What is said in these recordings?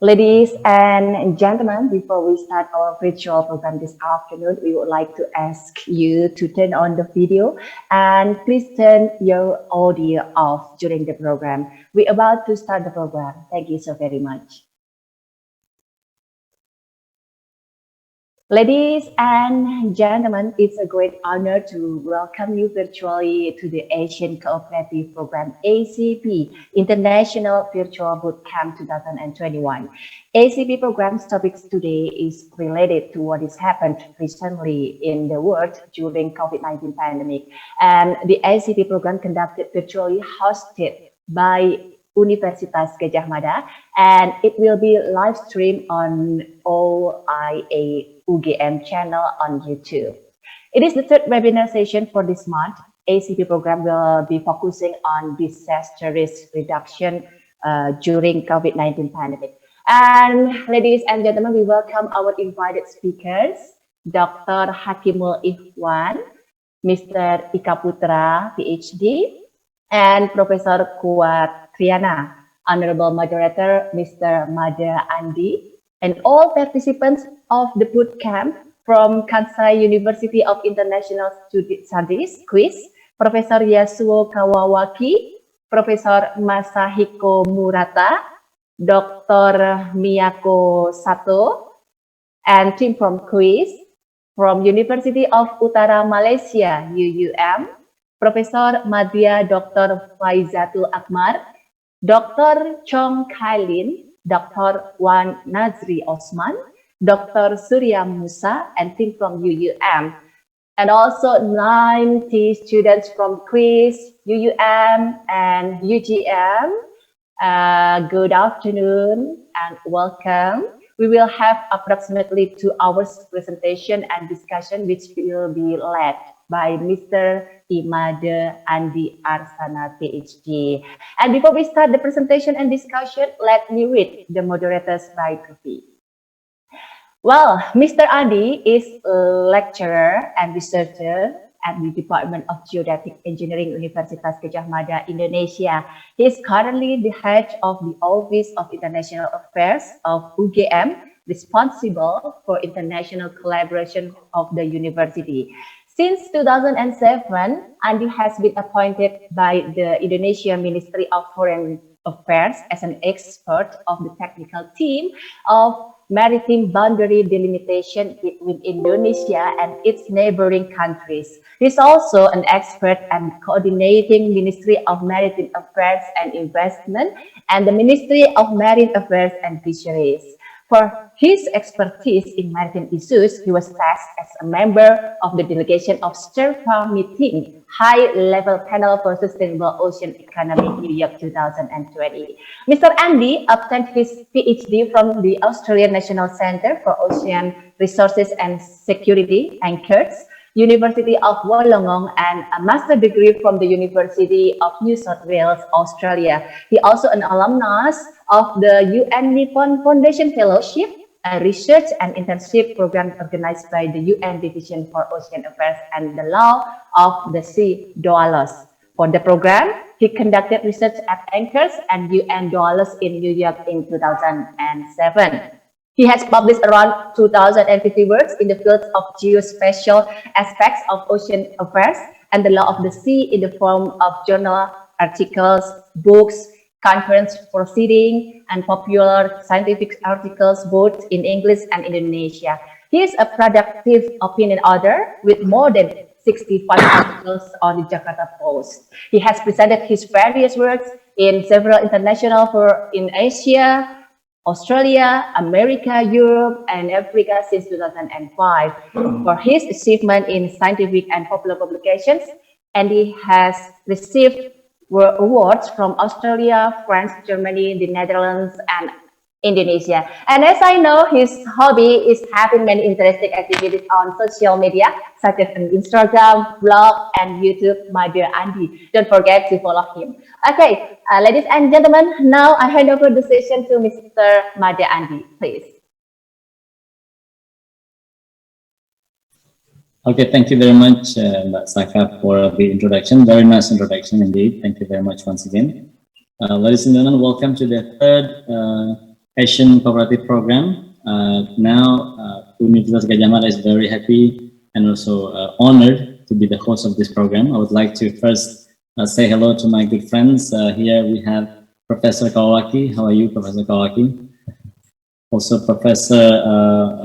Ladies and gentlemen, before we start our virtual program this afternoon, we would like to ask you to turn on the video and please turn your audio off during the program. We're about to start the program. Thank you so very much. Ladies and gentlemen, it's a great honor to welcome you virtually to the Asian Cooperative Program ACP International Virtual Bootcamp 2021. ACP program's topics today is related to what has happened recently in the world during COVID-19 pandemic. And the ACP program conducted virtually hosted by Universitas Gadjah Mada, and it will be live streamed on OIA UGM channel on YouTube. It is the third webinar session for this month. ACP program will be focusing on disaster risk reduction during COVID-19 pandemic. And ladies and gentlemen, we welcome our invited speakers, Dr. Hakimul Ikhwan, Mr. Ika Putra, PhD, and Professor Triana, Honorable Moderator, Mr. Mada Andi, and all participants of the bootcamp from Kansai University of International Studies quiz, Professor Yasuo Kawawaki, Professor Masahiko Murata, Dr. Miyako Sato, and team from quiz from University of Utara, Malaysia, UUM, Professor Madhya Dr. Faizatul Akmar, Dr. Chong Kailin, Dr. Wan Nazri Osman, Dr. Surya Musa, and team from UUM. And also 90 students from quiz, UUM, and UGM. Good afternoon and welcome. We will have approximately 2 hours presentation and discussion, which will be led by Mr. Imade Andi Arsana, PhD. And before we start the presentation and discussion, let me read the moderator's biography. Well, Mr. Andi is a lecturer and researcher at the Department of Geodetic Engineering, Universitas Gadjah Mada, Indonesia. He is currently the head of the Office of International Affairs of UGM, responsible for international collaboration of the university. Since 2007, Andi has been appointed by the Indonesian Ministry of Foreign Affairs as an expert of the technical team of maritime boundary delimitation between Indonesia and its neighboring countries. He is also an expert at coordinating Ministry of Maritime Affairs and Investment and the Ministry of Marine Affairs and Fisheries. For his expertise in maritime issues, he was tasked as a member of the delegation of Sherpa Meeting, High-Level Panel for Sustainable Ocean Economy, New York 2020. Mr. Andi obtained his PhD from the Australian National Centre for Ocean Resources and Security, ANCHORS, University of Wollongong, and a master's degree from the University of New South Wales, Australia. He also an alumnus of the UN Nippon Foundation Fellowship, a research and internship program organized by the UN Division for Ocean Affairs and the Law of the Sea, DOALOS. For the program, he conducted research at ANCHORS and UN DOALOS in New York in 2007. He has published around 2,050 works in the fields of geospatial aspects of ocean affairs and the law of the sea in the form of journal articles, books, conference proceedings, and popular scientific articles both in English and Indonesia. He is a productive opinion author with more than 65 articles on the Jakarta Post. He has presented his various works in several international forums in Asia, Australia, America, Europe, and Africa since 2005. For his achievement in scientific and popular publications, Andi has received awards from Australia, France, Germany, the Netherlands, and Indonesia. And as I know, his hobby is having many interesting activities on social media, such as on Instagram, blog, and YouTube, my dear Andi. Don't forget to follow him. Okay, ladies and gentlemen, now I hand over the session to Mr. Mada Andi, please. Okay, thank you very much, Mbak Saka, for the introduction. Very nice introduction indeed. Thank you very much once again. Ladies and gentlemen, welcome to the third Asian Cooperative Program. Now, Universitas Gadjah Mada is very happy and also honored to be the host of this program. I would like to first say hello to my good friends. Here we have Professor Kawaki. How are you, Professor Kawaki? Also Professor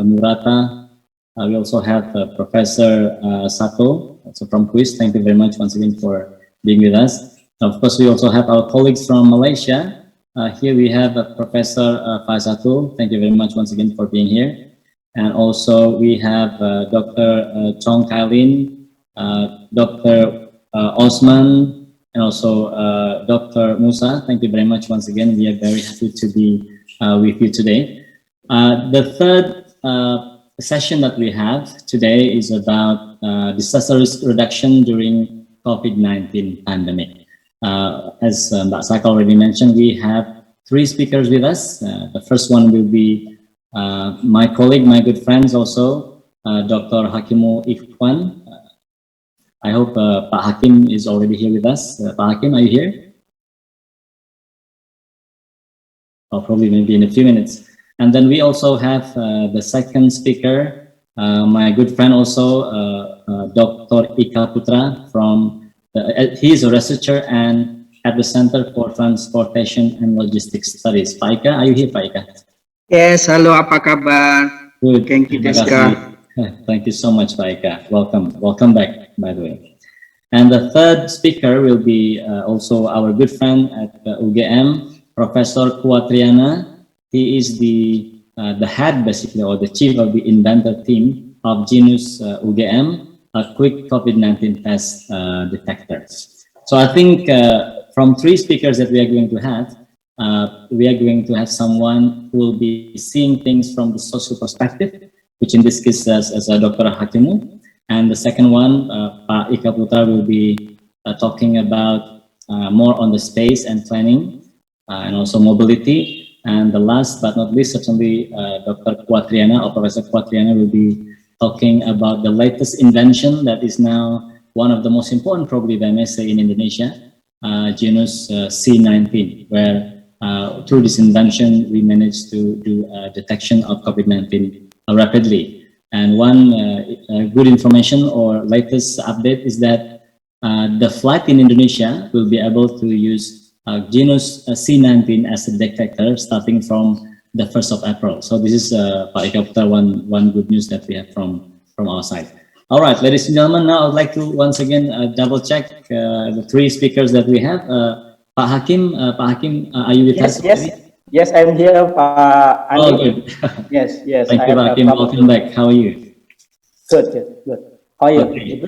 Murata. We also have Professor Sato, also from Quiz. Thank you very much once again for being with us. Of course, we also have our colleagues from Malaysia. Here we have Professor Faizatul. Thank you very much once again for being here. And also we have Dr. Chong Kailin, Dr. Osman, and also Dr. Musa. Thank you very much once again. We are very happy to be with you today. The third session that we have today is about disaster risk reduction during COVID-19 pandemic. As Mbak Saka already mentioned, we have 3 speakers with us. The first one will be my colleague, my good friends also, Dr. Hakimu Ikhwan. I hope Pak Hakim is already here with us. Pak Hakim, are you here? Or probably maybe in a few minutes. And then we also have the second speaker, my good friend also, Dr. Ika Putra from, he is a researcher and at the Center for Transportation and Logistics Studies. Pak Ika, are you here, Pak Ika? Yes, halo, apa kabar? Good. Thank you, Deska. Thank you so much, Pak Ika. Welcome back, by the way. And the third speaker will be also our good friend at UGM, Professor Kuatriana. He is the head, basically, or the chief of the inventor team of Genus UGM, a quick COVID-19 test detectors. So I think from 3 speakers that we are going to have someone who will be seeing things from the social perspective, which in this case as Dr. Hakimu. And the second one, Pak Ika Putra, will be talking about more on the space and planning and also mobility. And the last but not least, certainly Dr. Kuatriana or Professor Kuatriana will be talking about the latest invention that is now one of the most important, probably if I may say, in Indonesia, genus C19, where through this invention we managed to do detection of COVID-19 rapidly. And one good information or latest update is that the flight in Indonesia will be able to use genus C19 as a detector starting from the 1st of April. So this is Pak Ika Putra, one good news that we have from our side. All right, ladies and gentlemen, now I'd like to once again double check the 3 speakers that we have. Pak Hakim, are you with us? Yes, I'm here, Pak Andi. Oh, good. Yes. Thank you, Pak Hakim. Welcome back. How are you? Good. How are you? Okay.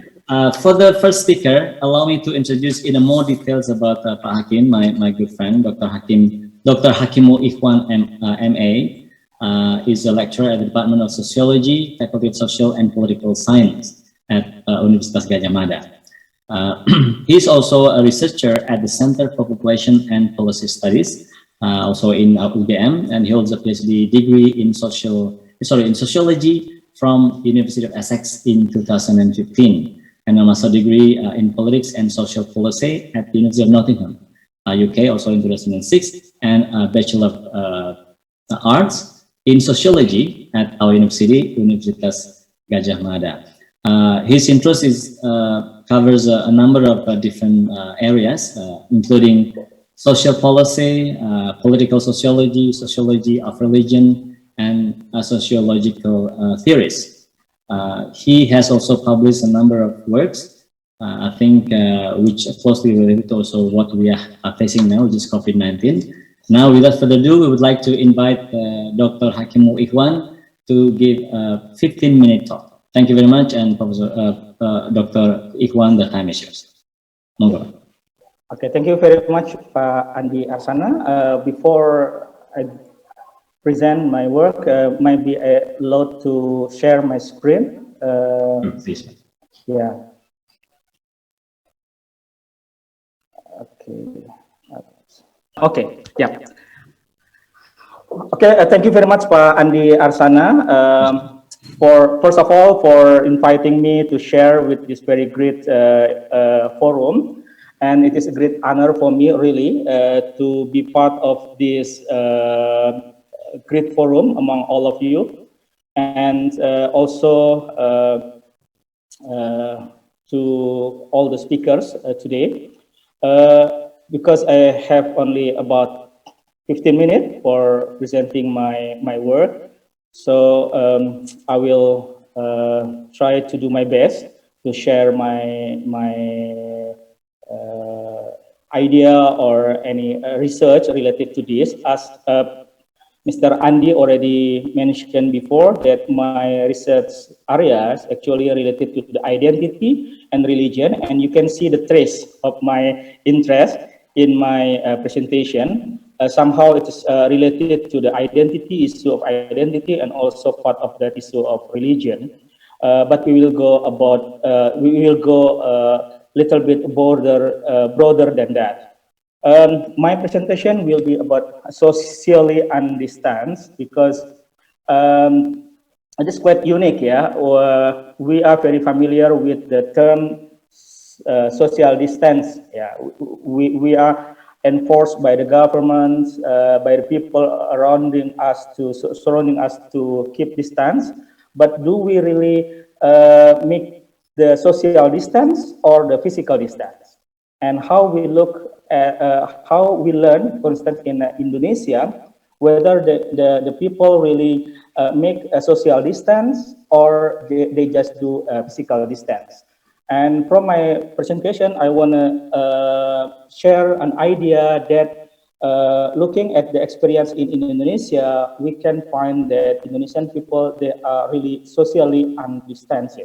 For the first speaker, allow me to introduce in more details about Pak Hakim, my good friend, Dr. Hakimu Ikhwan, MA, is a lecturer at the Department of Sociology, Faculty of Social and Political Science at Universitas Gadjah Mada. He is also a researcher at the Center for Population and Policy Studies, also in UGM, and he holds a PhD degree in sociology from University of Essex in 2015. And a master degree in politics and social policy at the University of Nottingham, UK, also in 2006, and a Bachelor of Arts in Sociology at our university, Universitas Gadjah Mada. His interest covers a number of different areas, including social policy, political sociology, sociology of religion, and sociological theories. He has also published a number of works, I think, which are closely related to also what we are facing now, which is COVID-19. Now, without further ado, we would like to invite Dr. Hakimu Ikhwan to give a 15-minute talk. Thank you very much, and Professor Dr. Ikhwan, the time is yours. Monggo. Okay, thank you very much, Pak Andi Arsana. Before I present my work, might be allowed to share my screen. Please. Yeah. Okay. Yeah. Okay. Thank you very much, Pak Andi Arsana. First of all, for inviting me to share with this very great forum, and it is a great honor for me, really, to be part of this great forum among all of you, and also to all the speakers today. Because I have only about 15 minutes for presenting my work, so I will try to do my best to share my idea or any research related to this. As Mr. Andi already mentioned before, that my research areas actually related to the identity and religion, and you can see the trace of my interest in my presentation. Somehow it is related to the identity, issue of identity, and also part of that issue of religion. But we will go about, we will go a little bit broader than that. My presentation will be about socially understand, because it is quite unique. Yeah, we are very familiar with the term social distance. Yeah, we are enforced by the government, by the people surrounding us to keep distance. But do we really make the social distance or the physical distance? And how we look at, how we learn, for instance, in Indonesia, whether the people really make a social distance or they just do a physical distance. And from my presentation, I want to share an idea that looking at the experience in Indonesia, we can find that Indonesian people, they are really socially undistanced.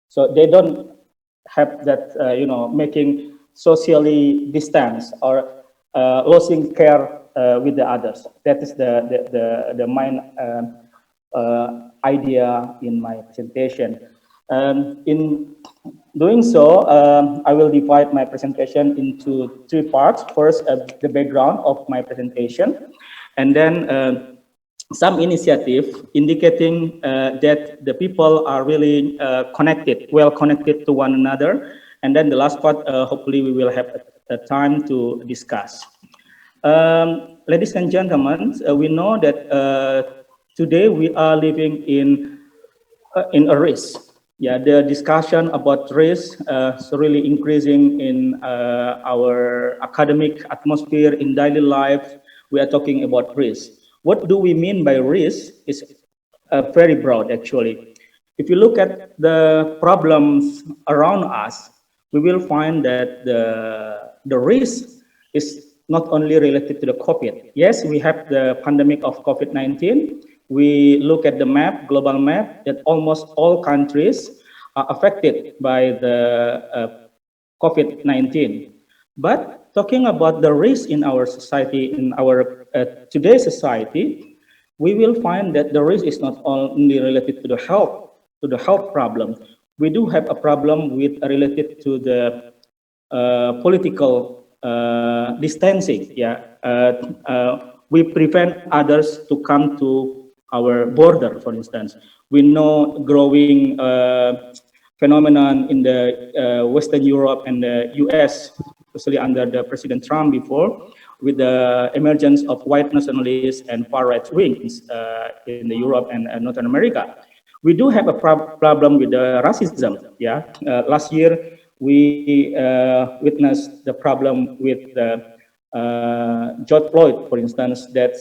So they don't have that, making socially distance or losing care with the others. That is the main idea in my presentation. In doing so, I will divide my presentation into three parts. First, the background of my presentation, and then some initiative indicating that the people are really well connected to one another. And then the last part, hopefully we will have a time to discuss. Ladies and gentlemen, we know that today we are living in a race. Yeah, the discussion about race is really increasing in our academic atmosphere, in daily life. We are talking about race. What do we mean by race is very broad, actually. If you look at the problems around us, we will find that the risk is not only related to the COVID. Yes, we have the pandemic of COVID-19. We look at the map, global map, that almost all countries are affected by the COVID-19. But talking about the risk in our society, in our today's society, we will find that the risk is not only related to the health problem. We do have a problem with related to the political distancing. Yeah, we prevent others to come to our border, for instance. We know growing phenomenon in the Western Europe and the US, especially under the President Trump before, with the emergence of white nationalists and far-right wings in the Europe and North America. We do have a problem with the racism. Yeah, last year we witnessed the problem with the George Floyd, for instance, that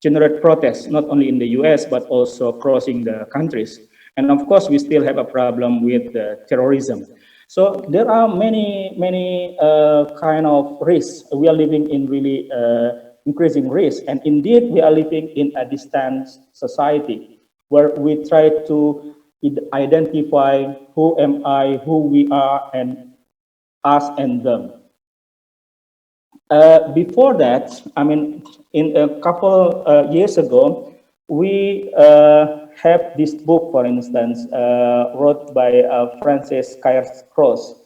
generate protests not only in the US but also crossing the countries. And of course, we still have a problem with terrorism. So there are many kind of risks. We are living in really increasing risk, and indeed we are living in a distant society where we try to identify who am I, who we are, and us and them. Before that, I mean, in a couple years ago, we have this book, for instance, wrote by Francis Cairns-Cross,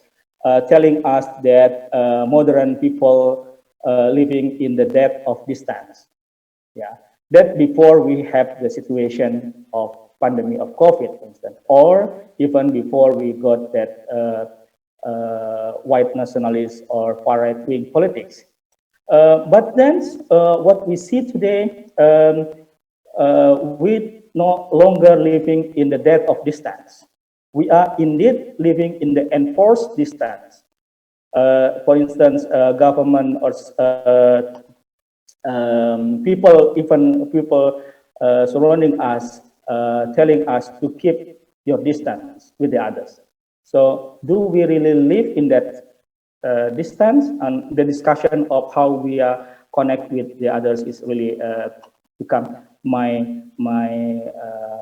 telling us that modern people living in the depth of distance. Yeah, that before we have the situation of pandemic of COVID, for instance, or even before we got that white nationalist or far right wing politics. But then what we see today, we no longer living in the depth of distance. We are indeed living in the enforced distance. For instance, government or people, even people surrounding us, telling us to keep your distance with the others. So do we really live in that distance? And the discussion of how we connect with the others is really become my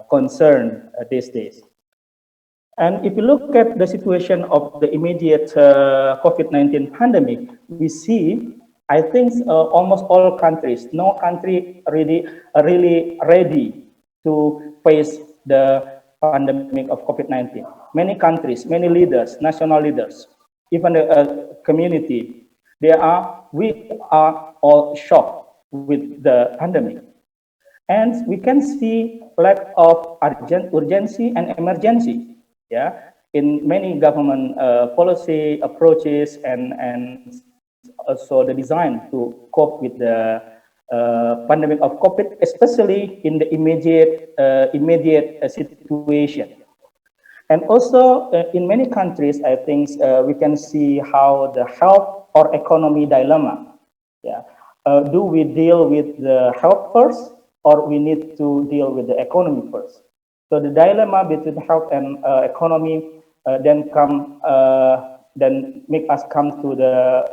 concern these days. And if you look at the situation of the immediate COVID-19 pandemic, we see, I think almost all countries, no country really ready to face the pandemic of COVID-19. Many countries, many leaders, national leaders, even the community, we are all shocked with the pandemic. And we can see lack of urgency and emergency, yeah, in many government policy approaches and also the design to cope with the pandemic of COVID, especially in the immediate situation. And also in many countries, I think we can see how the health or economy dilemma. Yeah, do we deal with the health first, or we need to deal with the economy first? So the dilemma between health and economy then make us come to the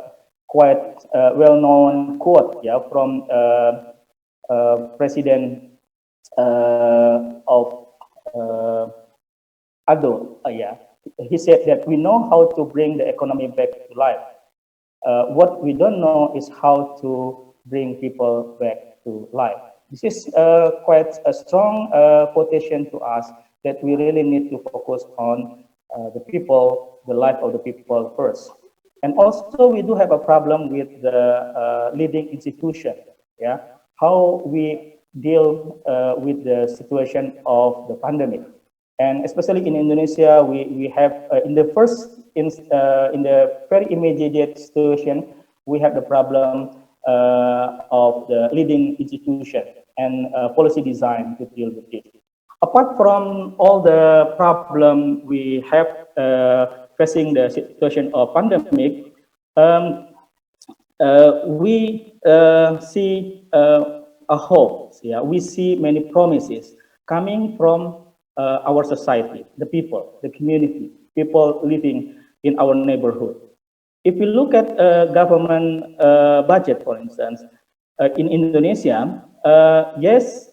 quite well-known quote, yeah, from President of Ado. Yeah, he said that we know how to bring the economy back to life. What we don't know is how to bring people back to life. This is quite a strong quotation to us that we really need to focus on the people, the life of the people first. And also we do have a problem with the leading institution, yeah, how we deal with the situation of the pandemic. And especially in Indonesia, we have in the very immediate situation, we have the problem of the leading institution and policy design to deal with it. Apart from all the problem we have facing the situation of pandemic, we see a hope. Yeah, we see many promises coming from our society, the people, the community, people living in our neighborhood. If we look at government budget, for instance, in Indonesia, yes,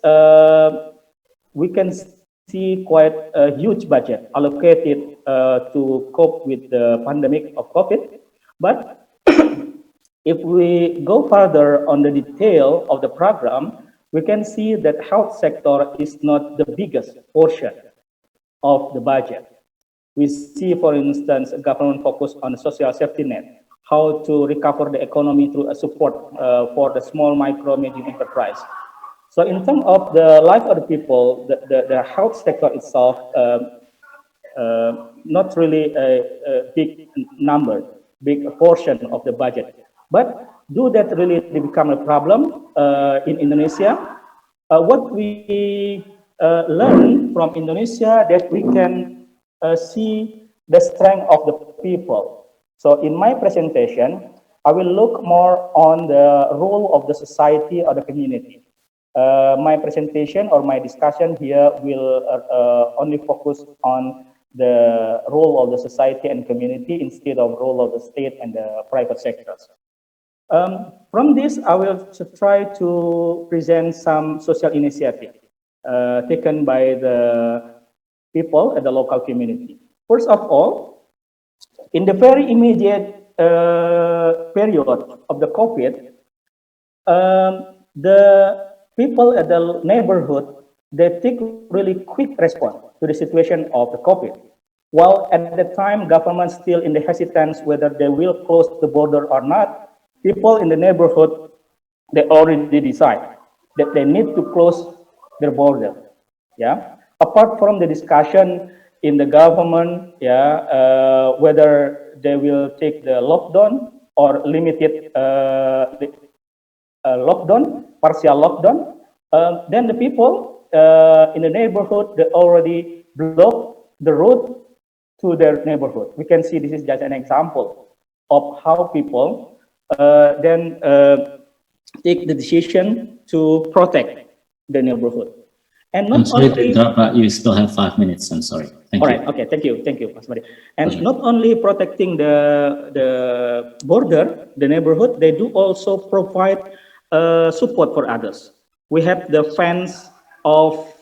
we can see quite a huge budget allocated to cope with the pandemic of COVID. But if we go further on the detail of the program, we can see that health sector is not the biggest portion of the budget. We see, for instance, government focus on social safety net, how to recover the economy through a support for the small, micro, medium enterprise. So in terms of the life of the people, the health sector itself, not really a big number, big portion of the budget. But do that really become a problem in Indonesia? What we learn from Indonesia that we can see the strength of the people. So in my presentation, I will look more on the role of the society or the community. My presentation or my discussion here will only focus on the role of the society and community instead of role of the state and the private sectors. From this, I will try to present some social initiative taken by the people at the local community. First of all, in the very immediate period of the COVID, the people at the neighborhood, they take really quick response to the situation of the COVID. While at the time, government still in the hesitance whether they will close the border or not, people in the neighborhood, they already decide that they need to close their border. Yeah. Apart from the discussion in the government, yeah, whether they will take the lockdown or limited lockdown, partial lockdown, then the people in the neighborhood, they already block the road to their neighborhood. We can see this is just an example of how people then take the decision to protect the neighborhood. And not I'm sorry to only, interrupt, but you still have 5 minutes. I'm sorry. Thank all you. right, okay, thank you, Mas Madi. And not only protecting the border, the neighborhood, they do also provide support for others. We have the fence of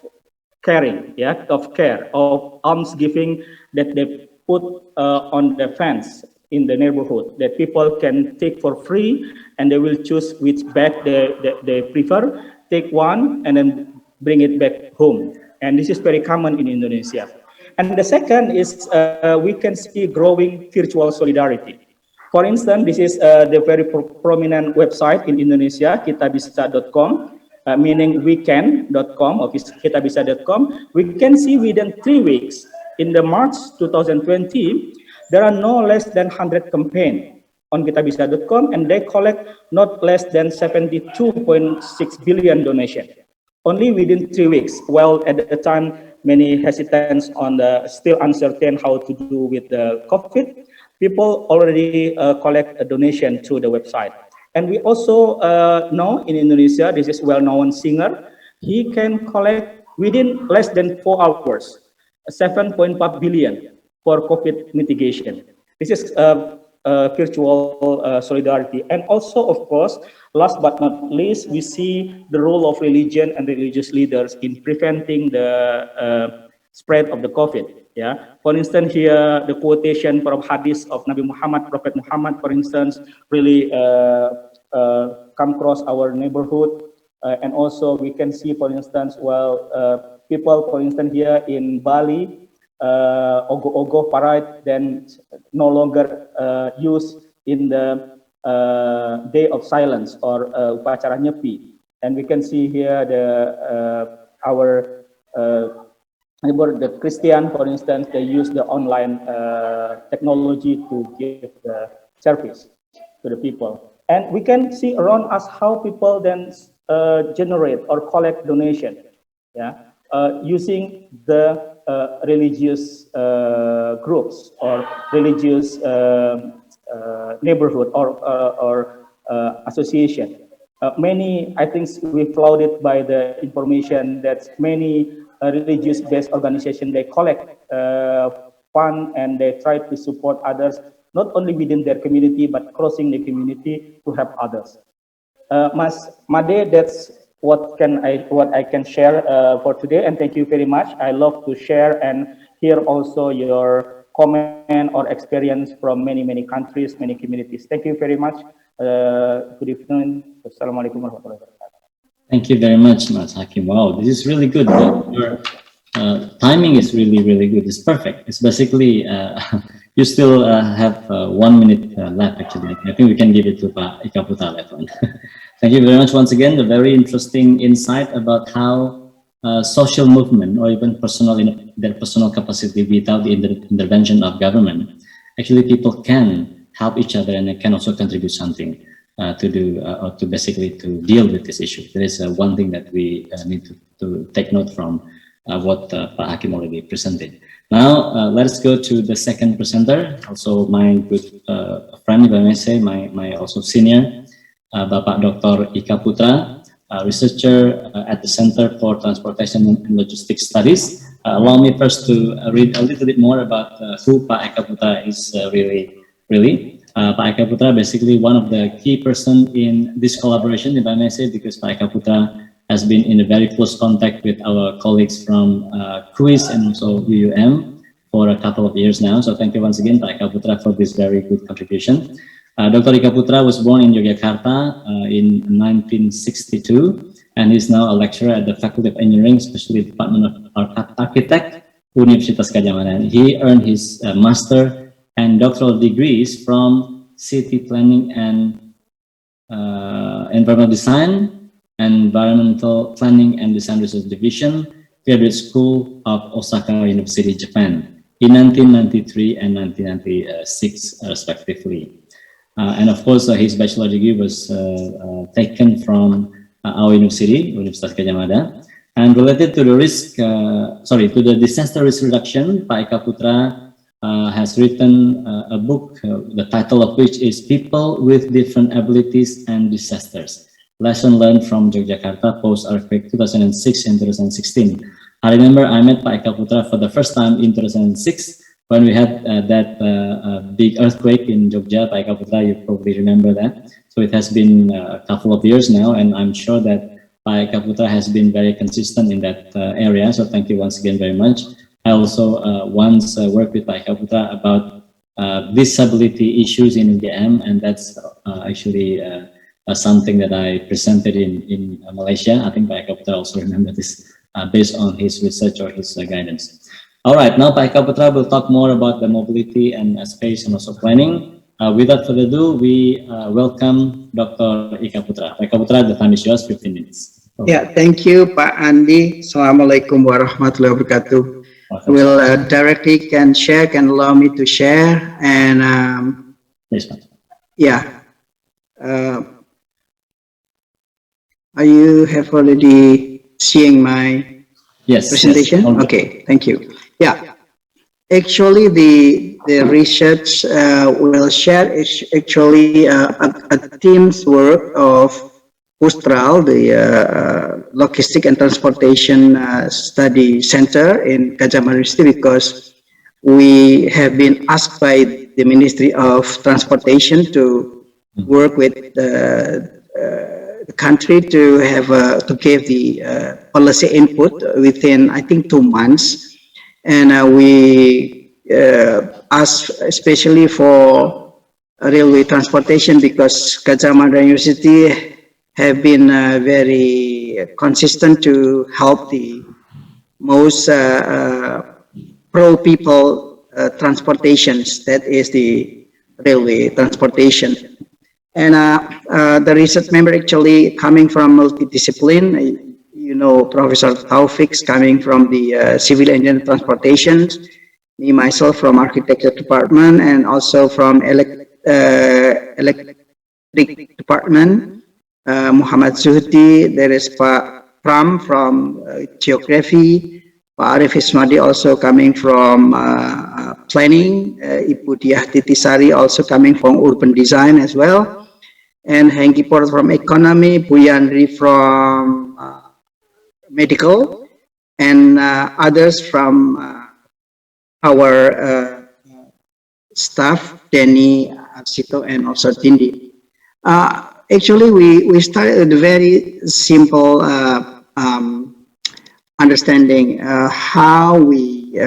caring, of care, of alms giving that they put on the fence in the neighborhood that people can take for free, and they will choose which bag they prefer, take one, and then bring it back home. And this is very common in Indonesia. And the second is we can see growing virtual solidarity. For instance, this is the very prominent website in Indonesia, kitabisa.com, meaning weekend.com or kitabisa.com. We can see within 3 weeks, in the March 2020, there are no less than 100 campaigns on kitabisa.com, and they collect not less than 72.6 billion donation. Only within 3 weeks, while at the time, many hesitants on the still uncertain how to do with the COVID, people already collect a donation through the website. And we also know in Indonesia, this is well-known singer, he can collect within less than 4 hours, 7.5 billion for COVID mitigation. This is virtual solidarity. And also, of course, last but not least, we see the role of religion and religious leaders in preventing the spread of the COVID. For instance, here the quotation from hadith of Nabi Muhammad, Prophet Muhammad, for instance, really come across our neighborhood. And also we can see, for instance, people, for instance, here in Bali, ogoh-ogoh parade then no longer used in the day of silence or upacara nyepi. And we can see here our neighbor, the Christian, for instance, they use the online technology to give the service to the people. And we can see around us how people then generate or collect donation, using the religious groups or religious neighborhood or association. Many, I think, we flooded by the information that many religious-based organizations, they collect fund and they try to support others, not only within their community, but crossing the community to help others. Mas Made, that's what I can share for today, and thank you very much. I love to share and hear also your comment or experience from many countries, many communities. Thank you very much. Good evening. Assalamualaikum warahmatullahi wabarakatuh. Thank you very much, Mas Hakim. Wow, this is really good. Your timing is really good. It's perfect. It's basically you still have 1 minute left. Actually, I think we can give it to Pak Ika Putra later on. Thank you very much once again. A very interesting insight about how social movement or even their personal capacity without the intervention of government, actually people can help each other and they can also contribute something to do or to basically to deal with this issue. There is one thing that we need to take note from what Pak Hakim already presented. Now let us go to the second presenter, also my good friend, if I may say, my also senior, Bapak Dr. Ika Putra, researcher at the Center for Transportation and Logistics Studies. Allow me first to read a little bit more about who Pak Ika Putra is really. Pak Ika Putra basically one of the key person in this collaboration, if I may say, because Pak Ika Putra has been in a very close contact with our colleagues from CRUIS and also UUM for a couple of years now. So thank you once again, Pak Ika Putra, for this very good contribution. Dr. Ika Putra was born in Yogyakarta in 1962 and is now a lecturer at the Faculty of Engineering, especially Department of Architect, Universitas Gadjah Mada. He earned his master and doctoral degrees from City Planning and Environmental Design, Environmental Planning and Design Research Division, Graduate School of Osaka University, Japan, in 1993 and 1996, respectively. And of course, his bachelor degree was taken from our university, Universitas Gadjah Mada. And related to the to the disaster risk reduction, Pak Eka Putra has written a book, the title of which is People with Different Abilities and Disasters, Lesson Learned from Yogyakarta Post-Earthquake 2006 and 2016. I remember I met Pak Eka Putra for the first time in 2006 when we had that big earthquake in Jogja. Pak Eka Putra, you probably remember that. So it has been a couple of years now, and I'm sure that Pak Eka Putra has been very consistent in that area. So thank you once again very much. I also once worked with Pak Eka Putra about disability issues in UGM, and that's actually something that I presented in Malaysia. I think Pak Eka Putra also remember this based on his research or his guidance. All right, now Pak Eka Putra will talk more about the mobility and space and also planning. Without further ado, we welcome Dr. Eka Putra. Pak Eka Putra, the time is yours, 15 minutes. Okay. Yeah, thank you, Pak Andi. Assalamualaikum warahmatullahi wabarakatuh. Will directly can allow me to share, and yes, yeah. Are you have already seeing my presentation? Yes. Okay, thank you. Yeah, actually the research will share is actually a team's work of Austral, the Logistic and Transportation Study Center in Gadjah Mada University, because we have been asked by the Ministry of Transportation to work with the country to have to give the policy input within, I think, 2 months, and we asked especially for railway transportation because Gadjah Mada University have been very consistent to help the most pro-people transportations, that is the railway transportation. And the research member actually coming from multidiscipline, you know, Professor Taufik's coming from the civil engineering transportation, me myself from architecture department, and also from electric department. Muhammad Zuhdi, there is Pak Pram from geography, Pak Arif Ismadi also coming from planning, Ibu Diah Titisari also coming from urban design as well, and Hengki Port from economy, Bu Yandri from medical, and others from our staff, Denny, Arsito, and also Tindi. Actually, we started with a very simple understanding how we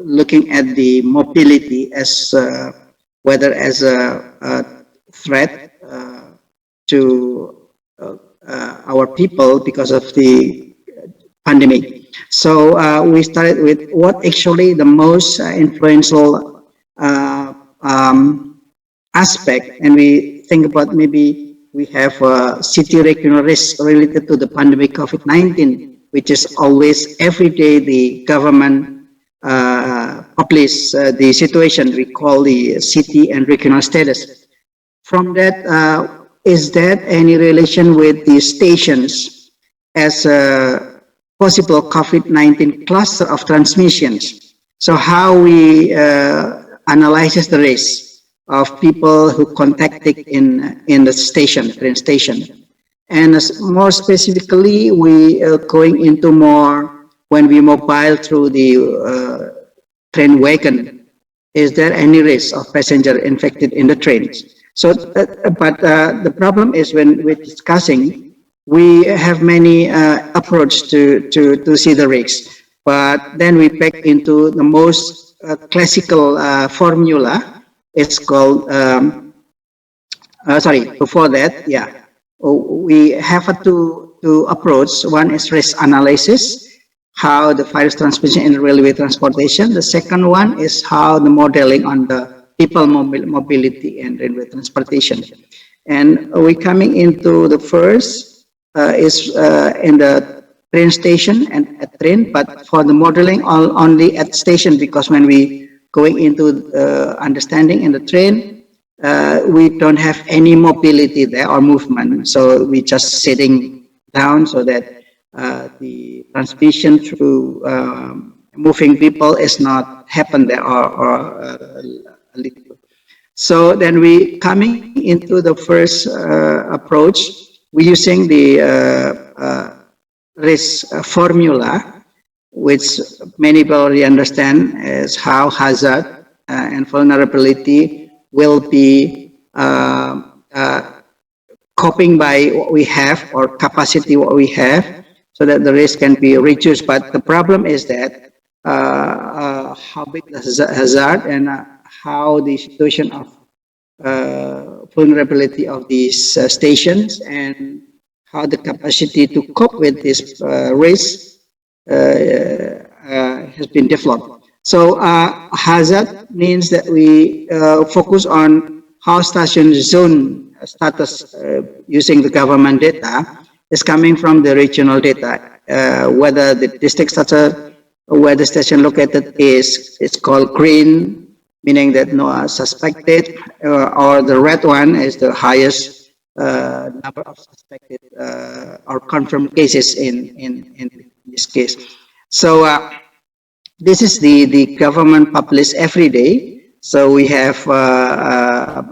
looking at the mobility as whether as a threat to our people because of the pandemic. So we started with what actually the most influential aspect, and we think about maybe we have city regional risk related to the pandemic COVID-19, which is always every day the government publish the situation we call the city and regional status. From that, is there any relation with the stations as a possible COVID-19 cluster of transmissions? So how we analyze the risk of people who contacted in the station, train station. And more specifically, we are going into more when we mobile through the train wagon. Is there any risk of passenger infected in the trains? So, but the problem is when we're discussing, we have many approach to see the risks. But then we back into the most classical formula. It's called, before that, yeah, we have two approach. One is risk analysis, how the virus transmission in railway transportation. The second one is how the modeling on the people mobility and railway transportation. And we coming into the first is in the train station and at train, but for the modeling only at station, because when we going into understanding in the train, we don't have any mobility there or movement. So we just sitting down so that the transmission through moving people is not happen there or a little. So then we coming into the first approach, we using the risk formula, which many people already understand as how hazard and vulnerability will be coping by what we have or capacity what we have, so that the risk can be reduced. But the problem is that how big the hazard and how the situation of vulnerability of these stations and how the capacity to cope with this risk has been developed. So hazard means that we focus on how station zone status using the government data is coming from the regional data, whether the district status where the station located is, it's called green, meaning that no suspected, or the red one is the highest number of suspected or confirmed cases in this case. So this is the government published every day. So we have a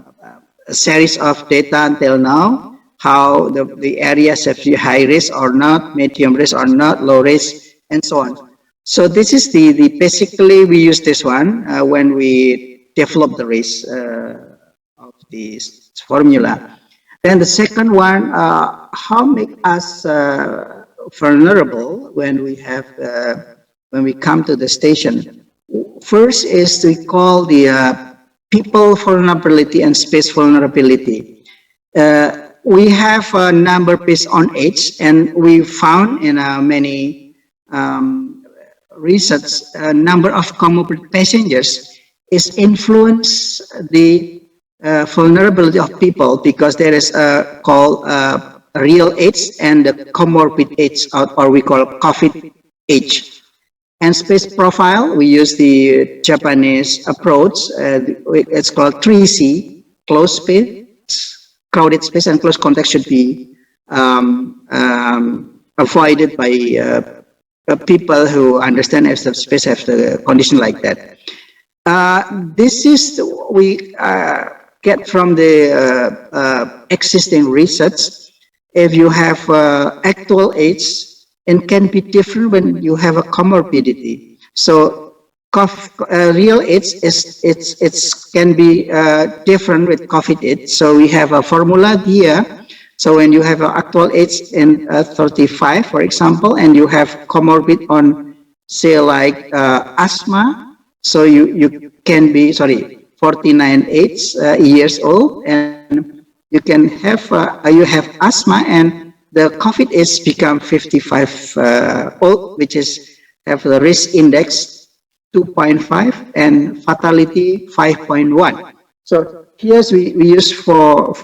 series of data until now, how the areas have high risk or not, medium risk or not, low risk, and so on. So this is the basically we use this one when we develop the risk of this formula. Then the second one, how make us vulnerable when we have when we come to the station. First is we call the people vulnerability and space vulnerability. We have a number based on age, and we found in many research number of comorbid passengers is influence the vulnerability of people, because there is a called real age and the comorbid age, or we call COVID age. And space profile, we use the Japanese approach. It's called 3C, closed space, crowded space, and close contact should be avoided by people who understand if the space has the condition like that. This is we get from the existing research. If you have actual age, and can be different when you have a comorbidity. So real age is can be different with COVID age. So we have a formula here. So when you have an actual age in 35, for example, and you have comorbid on, say, like asthma, so you can be 49 years old, and you can have you have asthma, and the COVID is become 55 old, which is have the risk index 2.5 and fatality 5.1. So here's we use for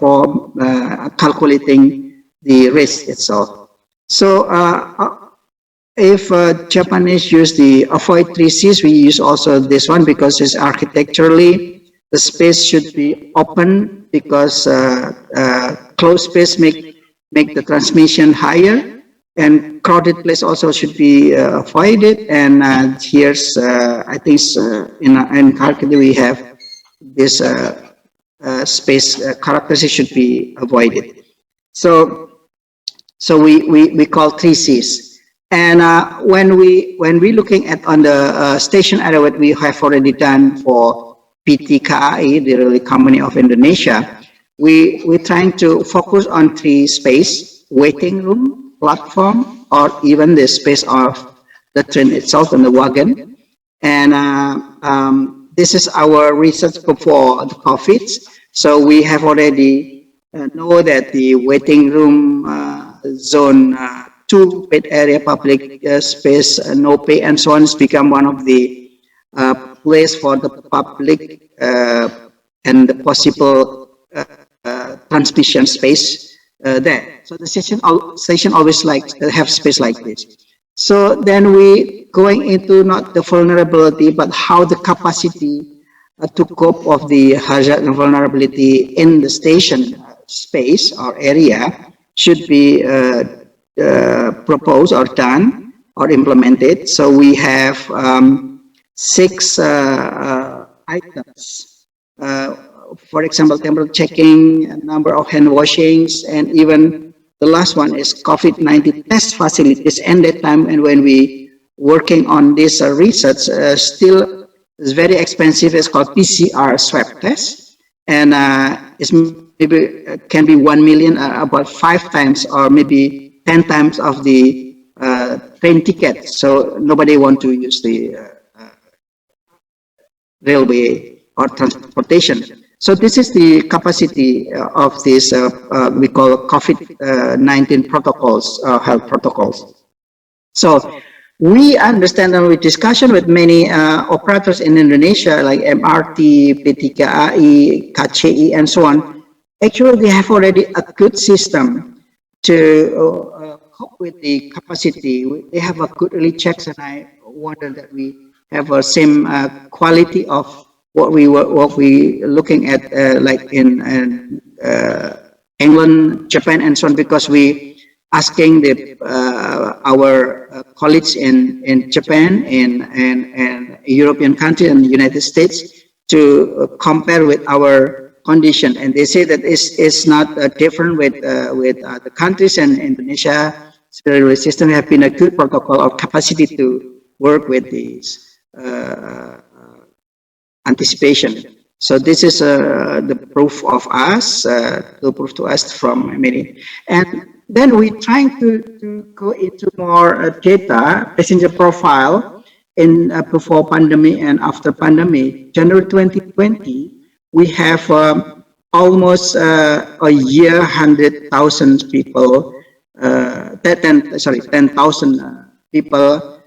calculating the risk itself. So if Japanese use the avoid 3Cs, we use also this one, because it's architecturally the space should be open, because closed space make the transmission higher, and crowded place also should be avoided. And here's I think in calculation we have this space characteristic should be avoided. So we call 3Cs. And when we looking at on the station area, what we have already done for PT KAI, the railway company of Indonesia, we're trying to focus on 3 space: waiting room, platform, or even the space of the train itself and the wagon. And this is our research before the COVID. So we have already know that the waiting room zone 2 paid area, public space, no pay, and so on has become one of the place for the public and the possible transmission space there. So the station always have space like this. So then we going into not the vulnerability, but how the capacity to cope of the hazard and vulnerability in the station space or area should be proposed or done or implemented. So we have 6 items. For example, temperature checking, number of hand washings, and even the last one is COVID-19 test facilities. And that time, and when we working on this research, still is very expensive. It's called PCR swab test, and it's maybe can be 1 million, about 5 times or maybe 10 times of the train ticket. So nobody want to use the railway or transportation. So this is the capacity of this we call COVID-19 protocols, health protocols. So we understand, and we discussion with many operators in Indonesia like MRT, P3AI, KCI, and so on. Actually, they have already a good system to cope with the capacity. They have a good early checks, and I wonder that we have a same quality of what we looking at, like in England, Japan, and so on, because we asking the our colleagues in Japan and European country and the United States to compare with our condition, and they say that it's not different with the countries. And Indonesia railway system have been a good protocol of capacity to work with these anticipation. So this is the proof of us, the proof to us from many. And then we trying to go into more data, passenger profile in before pandemic and after pandemic. January 2020, we have almost a year 100,000 people, 10,000 people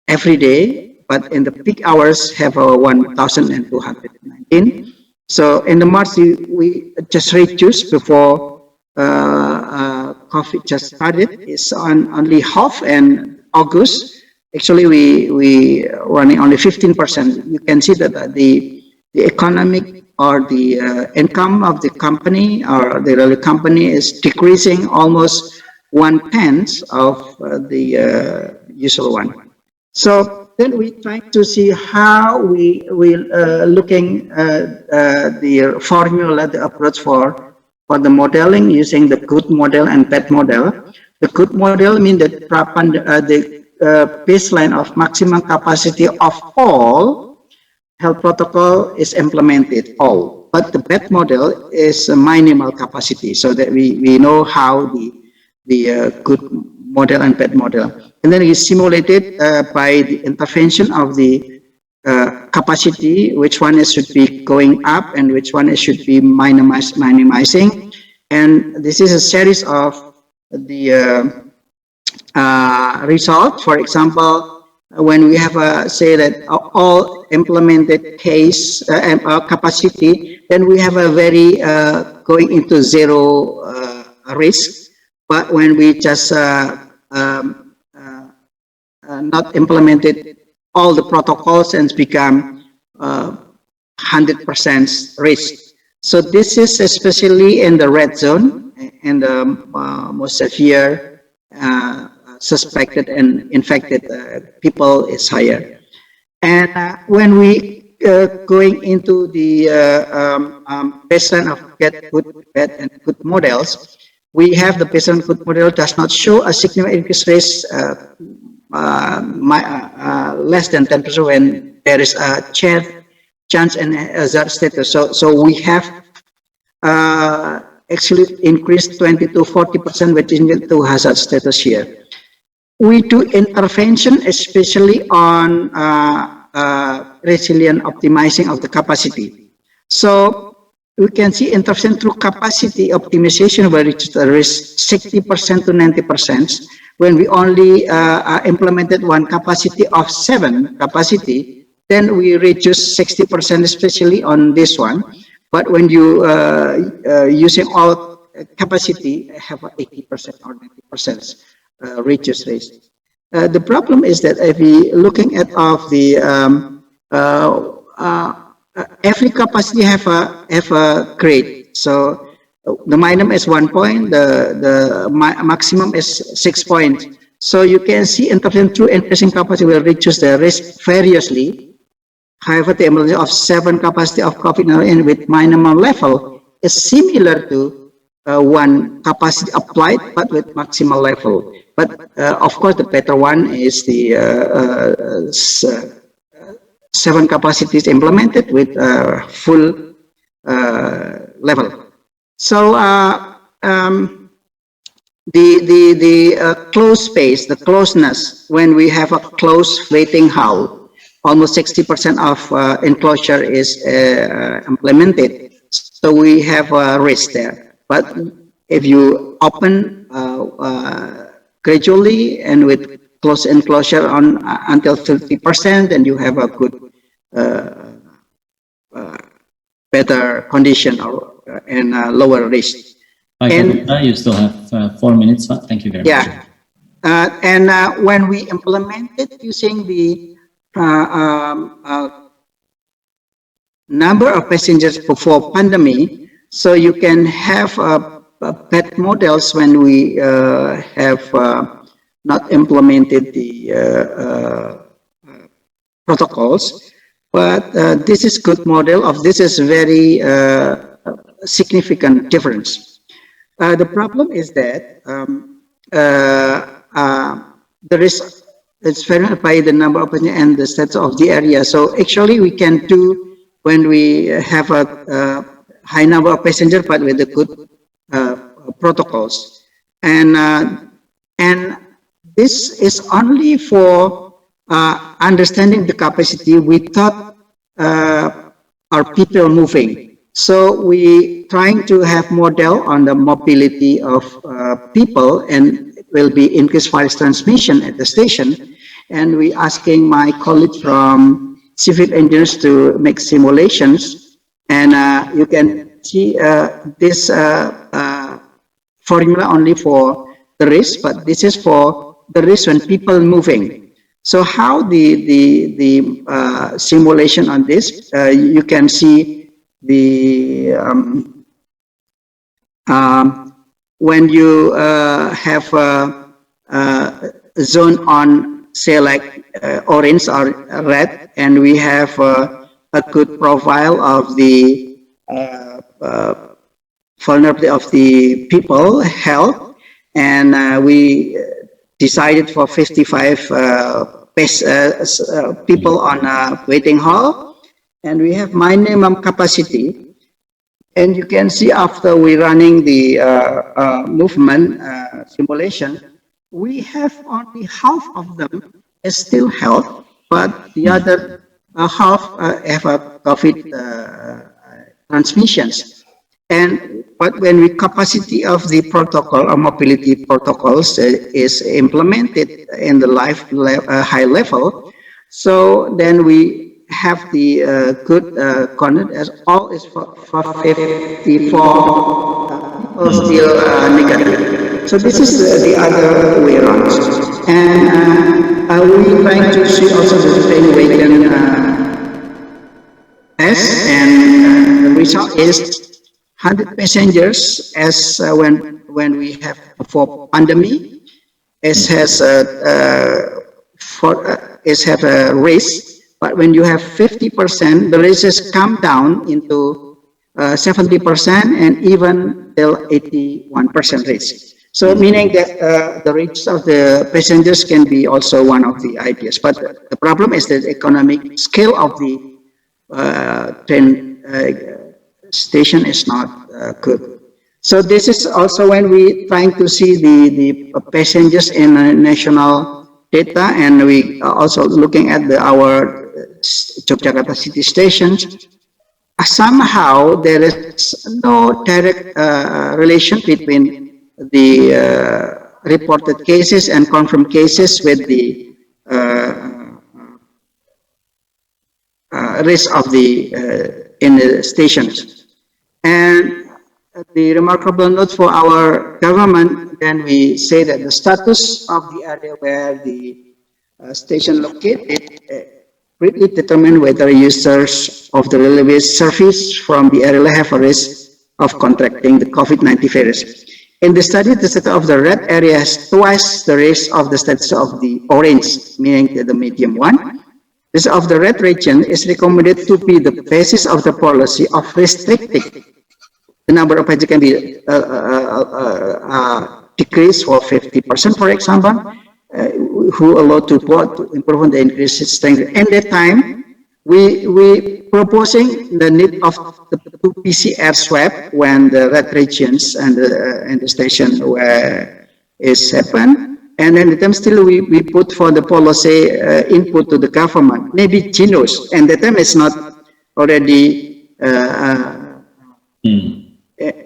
every day. But in the peak hours have 1,219. So in the March we just reduced before COVID just started. It's on only half, and August actually we running only 15%. You can see that the economic or the income of the company or the railway company is decreasing almost 1/10 of the usual one. So then we try to see how we will looking the formula, the approach for the modeling using the good model and bad model. The good model means that the baseline of maximum capacity of all health protocol is implemented all, but the bad model is a minimal capacity, so that we know how the good model and bad model. And then it's simulated by the intervention of the capacity, which one is should be going up and which one is should be minimizing. And this is a series of the result. For example, when we have say that all implemented case capacity, then we have a very going into zero risk. But when we just not implemented all the protocols and become 100% risk. So this is especially in the red zone, in the most severe suspected and infected people is higher. And when we going into the baseline of get good, bad, and good models, we have the baseline good model does not show a significant increase risk less than 10% when there is a chance and hazard status. So we have actually increased 20 to 40% within to hazard status here. We do intervention especially on resilient optimizing of the capacity. So we can see intervention through capacity optimization where it's the risk 60% to 90%. When we only implemented one capacity of 7 capacity, then we reduce 60%, especially on this one. But when you using all capacity, have 80% or 90% reduce risk. The problem is that if we looking at of the every capacity have a grade. So the minimum is 1 point, the maximum is 6 points. So you can see intervention through increasing capacity will reduce the risk variously. However, the implementation of 7 capacity of COVID-19 with minimum level is similar to 1 capacity applied but with maximal level. But of course, the better one is the 7 capacities implemented with full level. So the closed space, the closeness, when we have a closed waiting hall, almost 60% of enclosure is implemented. So we have a risk there. But if you open gradually and with close enclosure on until 30%, then you have a good, better condition and lower risk. And you still have 4 minutes, but thank you very much. Yeah, when we implemented using the number of passengers before pandemic, so you can have bad models when we have not implemented the protocols, but this is good model of this is very significant difference. The problem is that there is, it's varied by the number of and the status of the area. So actually we can do when we have a high number of passengers, but with the good protocols. And this is only for understanding the capacity without our people moving. So we trying to have model on the mobility of people, and it will be increased virus transmission at the station. And we asking my colleagues from civil engineers to make simulations, and you can see this formula only for the risk, but this is for the risk when people moving. So how the simulation on this, you can see the when you have a zone on, say, like orange or red, and we have a good profile of the vulnerability of the people health, and we decided for 55 people on a waiting hall, and we have minimum capacity. And you can see after we running the movement simulation, we have only half of them is still health, but the other half have a COVID transmissions. But when we capacity of the protocol or mobility protocols is implemented in the high level, so then we have the good content as all is for 54 people still negative. So this is the other way around. And we trying to see also the same way can test, and the result is 100 passengers as when we have before pandemic. It has a risk. But when you have 50%, the risks come down into 70% and even till 81% risk. So meaning that the risk of the passengers can be also one of the ideas. But the problem is the economic scale of the train station is not good. So this is also when we trying to see the passengers in national data, and we are also looking at our Yogyakarta city stations. Somehow there is no direct relation between the reported cases and confirmed cases with the risk of the in the stations. And the remarkable note for our government, then we say that the status of the area where the station located really determine whether users of the relevant service from the area have a risk of contracting the COVID-19 virus. In the study, the status of the red area has twice the risk of the status of the orange, meaning the medium one. This of the red region is recommended to be the basis of the policy of restricting the number of patients can be decreased for 50%, for example, who allowed to improve on the increased strength. At that time, we proposing the need of the PCR swab when the red regions and the station where is happen. And then at the time still we put for the policy input to the government, maybe genus, and the time is not already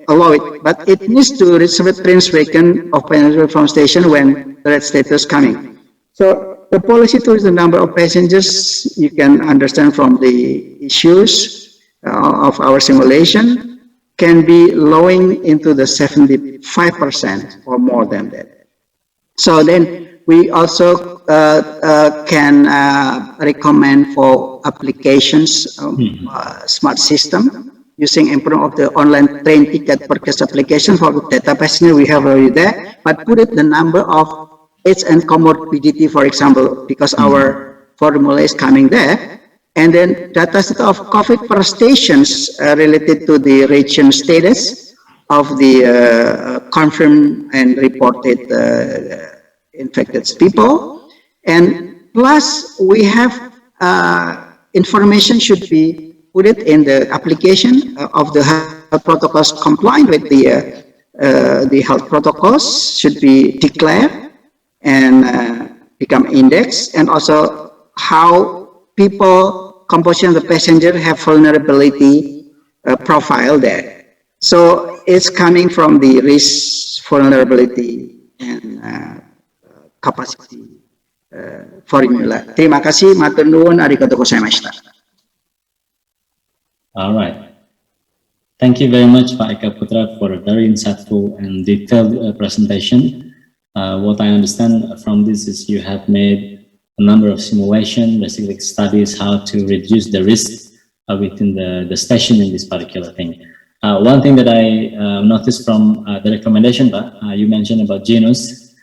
allow it, but it needs to receive transmission of passenger from station when the red status coming. So the policy to the number of passengers, you can understand from the issues of our simulation, can be lowering into the 75% or more than that. So then we also can recommend for applications, smart system, using improvement of the online train ticket purchase application for the data passenger we have already there, but put it the number of age and comorbidity, for example, because our formula is coming there, and then data set of COVID per stations related to the region status of the confirmed and reported infected people, and plus we have information should be put it in the application of the health protocols compliant with the health protocols should be declared and become indexed, and also how people composition of the passenger have vulnerability profile there. So it's coming from the risk, vulnerability, and capacity formula. Terima kasih, matur nuwun, arigatou gozaimashita. All right. Thank you very much, Pak Eka Putra, for a very insightful and detailed presentation. What I understand from this is you have made a number of simulation, basically studies how to reduce the risk within the station in this particular thing. One thing that I noticed from the recommendation, Pak, you mentioned about genus,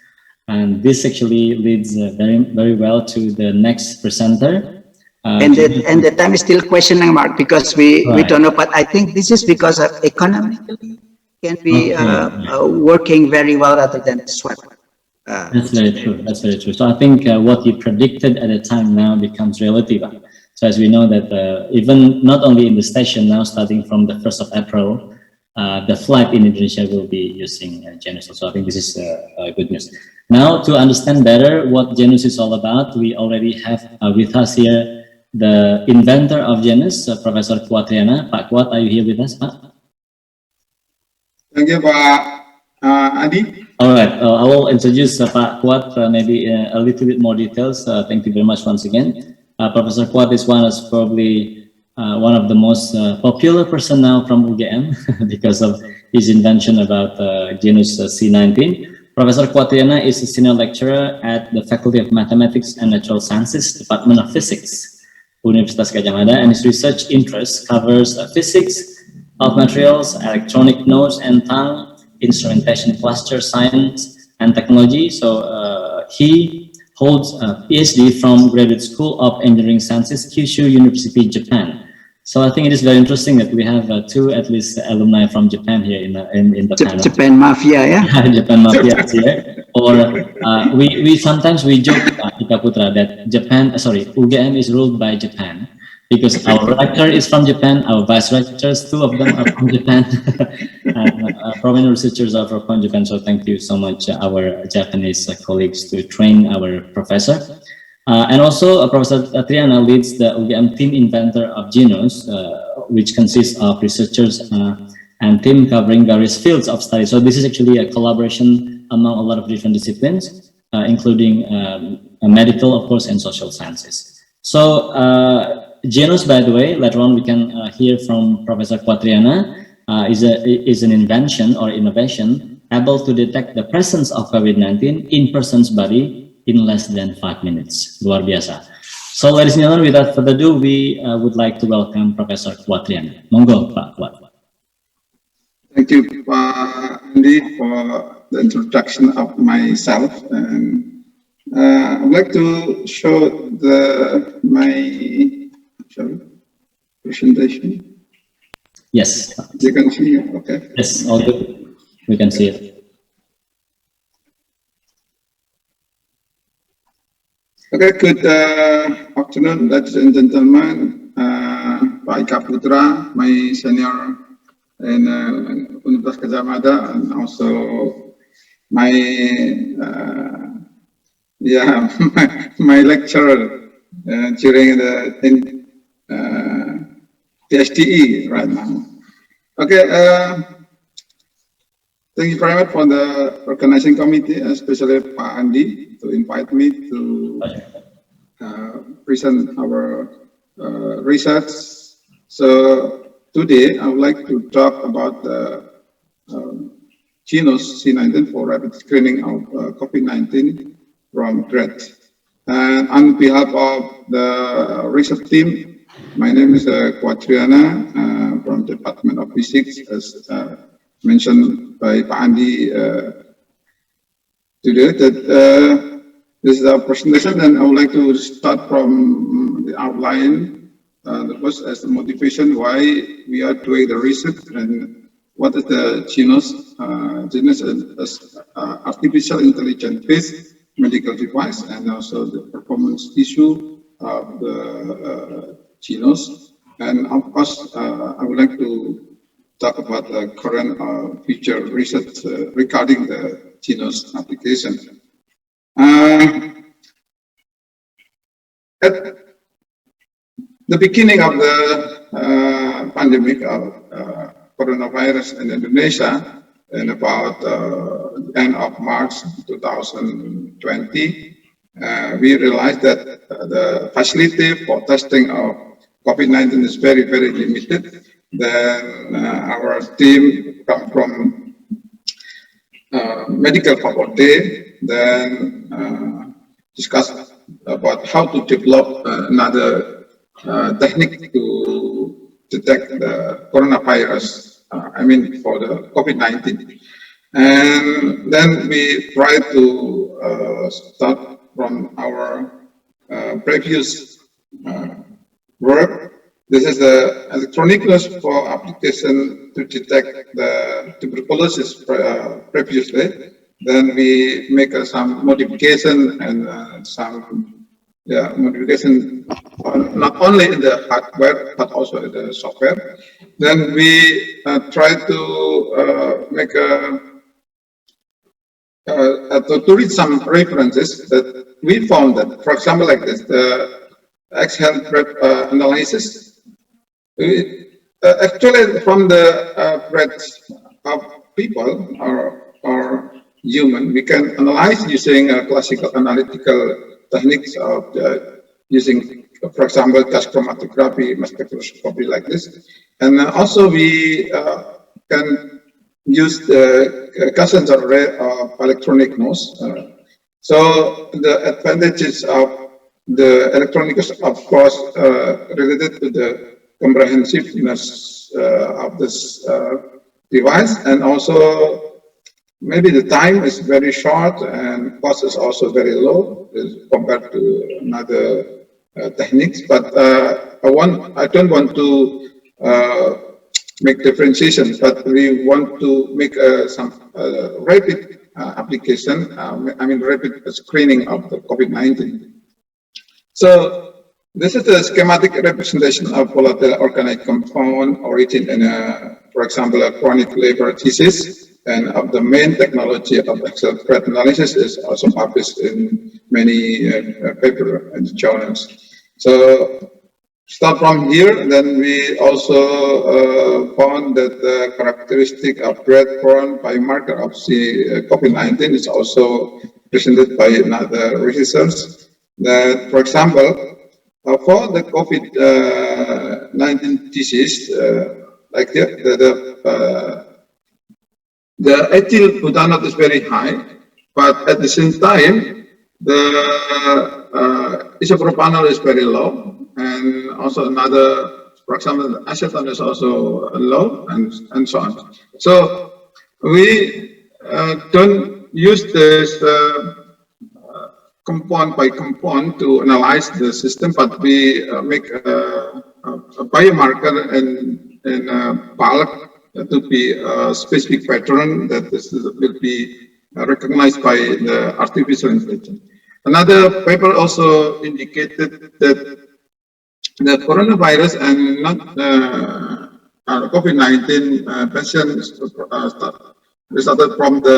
and this actually leads very well to the next presenter. And the time is still questioning mark because we don't know, but I think this is because of economically can be working very well rather than swap. That's very true. That's very true. So I think what you predicted at the time now becomes reality. So as we know that even not only in the station now, starting from the 1st of April, the flight in Indonesia will be using genus. So I think this is good news. Now to understand better what genus is all about, we already have with us here the inventor of genus, Professor Kuat Riana. Pak Kuat, are you here with us, Pak? Thank you, Pak Adi. All right, I will introduce Pak Kuat maybe a little bit more details. Thank you very much once again. Professor Kuat is probably one of the most popular person now from UGM because of his invention about genus C19. Professor Kuat Riana is a senior lecturer at the Faculty of Mathematics and Natural Sciences, Department of Physics, Universitas Gadjah Mada, and his research interest covers physics of materials, electronic nodes and tongue, instrumentation, cluster science, and technology. So he holds a PhD from Graduate School of Engineering Sciences, Kyushu University, Japan. So I think it is very interesting that we have two at least alumni from Japan here in the panel. Japan Mafia, yeah. Japan Mafia is here. Or we sometimes joke, Eka Putra, that UGM is ruled by Japan because our rector is from Japan, our vice rectors, two of them are from Japan, and prominent researchers are from Japan. So thank you so much, our Japanese colleagues, to train our professor. And also Professor Triana leads the UGM team inventor of genus, which consists of researchers and team covering various fields of study. So this is actually a collaboration among a lot of different disciplines, including medical, of course, and social sciences. So genus, by the way, later on we can hear from Professor Quatriana, is an invention or innovation able to detect the presence of COVID-19 in person's body in less than 5 minutes. Luar biasa. So, ladies and gentlemen, without further ado, we would like to welcome Professor Kuatriana. Monggo, Pak Kuat. Thank you, Andy, for the introduction of myself. And I'd like to show my presentation. Yes. You can see it, okay? Yes, all good. We can see it. Okay, good afternoon, ladies and gentlemen. Pak Ika Putra, my senior in Universitas Gadjah Mada, and also my my lecturer during the PhDE right now. Okay, thank you very much for the organizing committee, especially Pak Andi, to invite me to present our research. So today I would like to talk about the genus C19 for rapid screening of COVID-19 from GRAD. And on behalf of the research team, my name is Kuatriana from the Department of Physics, as mentioned by Pak Andi today. That this is our presentation, and I would like to start from the outline. The first as the motivation why we are doing the research and what is the genus. Genus is artificial intelligence-based medical device, and also the performance issue of the genus. And of course, I would like to talk about the current future research regarding the genus application. At the beginning of the pandemic of coronavirus in Indonesia, in about the end of March 2020, we realized that the facility for testing of COVID-19 is very, very limited. Then our team come from medical faculty, then discuss about how to develop another technique to detect the coronavirus, I mean for the COVID-19. And then we try to start from our previous work. This is the electronicus for application to detect the tuberculosis previously. Then we make some modification and some modification not only in the hardware but also in the software. Then we try to make to read some references that we found that, for example, like this, the X-health analysis. Actually, from the breath of people or human, we can analyze using classical analytical techniques of using, for example, gas chromatography, mass spectroscopy, like this. And also we can use the Kansai array of electronic nodes. So the advantages of the electronicus, of course, related to the comprehensiveness of this device, and also maybe the time is very short and cost is also very low compared to another techniques. But I don't want to make differentiation, but we want to make some rapid application. I mean rapid screening of the COVID-19. So this is the schematic representation of volatile organic compound origin in for example, a chronic liver disease, and of the main technology of Excel threat analysis is also published in many papers and journals. So start from here, then we also found that the characteristic of bread-borne biomarker of COVID-19 is also presented by another researchers. That, for example, for the COVID-19 disease, like the ethyl butanate is very high, but at the same time, the isopropanol is very low, and also another, for example, the acetone is also low, and so on. So we don't use this compound by compound to analyze the system, but we make a biomarker in bulk to be a specific pattern that this will be recognized by the artificial intelligence. Another paper also indicated that the coronavirus and not COVID-19 patients resulted from the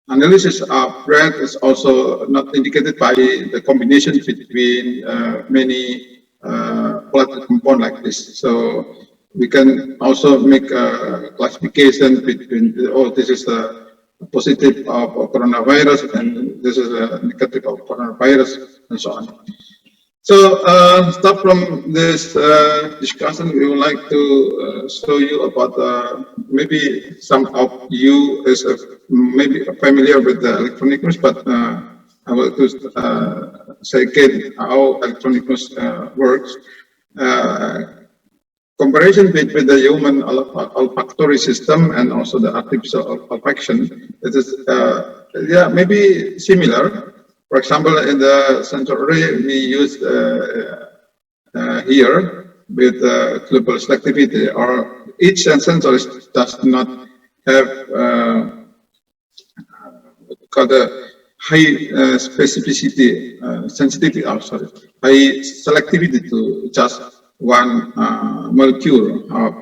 analysis of breath is also not indicated by the combination between many blood compounds like this. So we can also make a classification between, oh, this is a positive of coronavirus and this is a negative of coronavirus, and so on. So start from this discussion, we would like to show you about maybe some of you is maybe familiar with the electronic news, but I will just say again how electronic news works. Comparison between the human olfactory system and also the artificial olfaction, it is yeah, maybe similar. For example, in the sensory we use here with global selectivity, or each sensor does not have called a high specificity, sensitivity, sorry, high selectivity to just one molecule of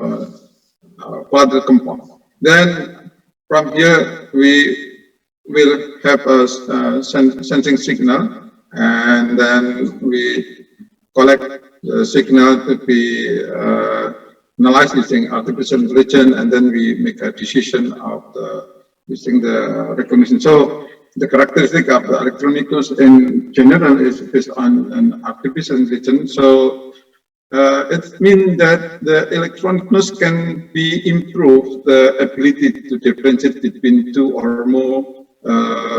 blood compound. Then from here we will have a sensing signal, and then we collect the signal to be analyzed using artificial intelligence, and then we make a decision of using the recognition. So the characteristic of the electronic news in general is based on an artificial intelligence. So it means that the electronic news can be improved, the ability to differentiate between two or more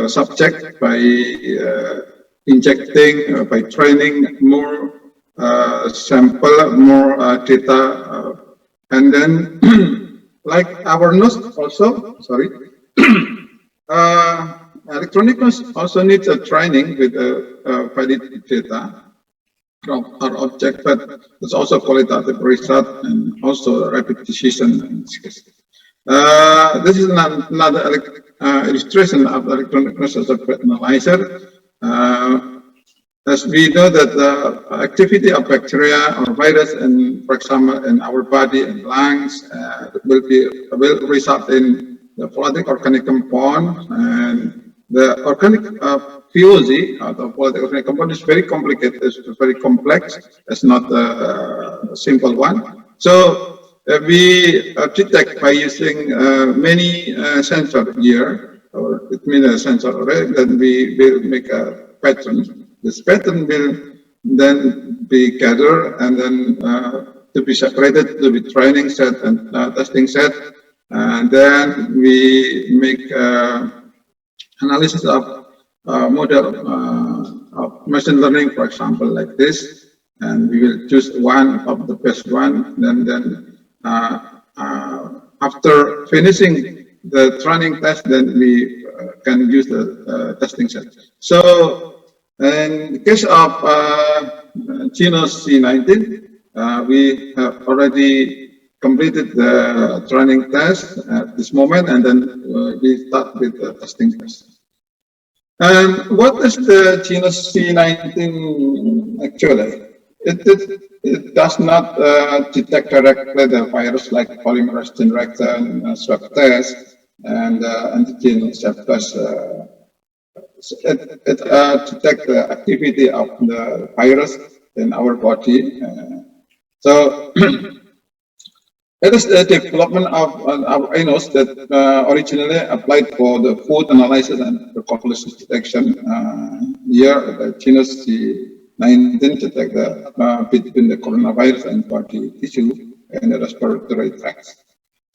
subject by injecting, by training more sample, more data, and then like our nose also, sorry, electronic nose also needs a training with valid data from our object, but it's also qualitative result and also rapid decision. This is another illustration of the electronic news as a breath analyzer. As we know that the activity of bacteria or virus, and for example in our body and lungs, will result in the volatile organic compound, and the organic POZ, the volatile organic compound, is very complicated. It's very complex. It's not a simple one. So we detect by using many sensors here, or it means a sensor array. Then we will make a pattern. This pattern will then be gathered and then to be separated to be training set and testing set, and then we make analysis of model of machine learning, for example, like this, and we will choose one of the best one. Then after finishing the training test, then we can use the testing set. So in the case of Genus C19, we have already completed the training test at this moment, and then we start with the testing test. And what is the Genus C19 actually? It does not detect directly the virus like polymerase chain reaction, swab test, and antigen swab test. It detects the activity of the virus in our body. So it is the development of our ANOS that originally applied for the food analysis and tuberculosis detection. Here, the Genus C19 detect between the coronavirus and body tissue and the respiratory tracts.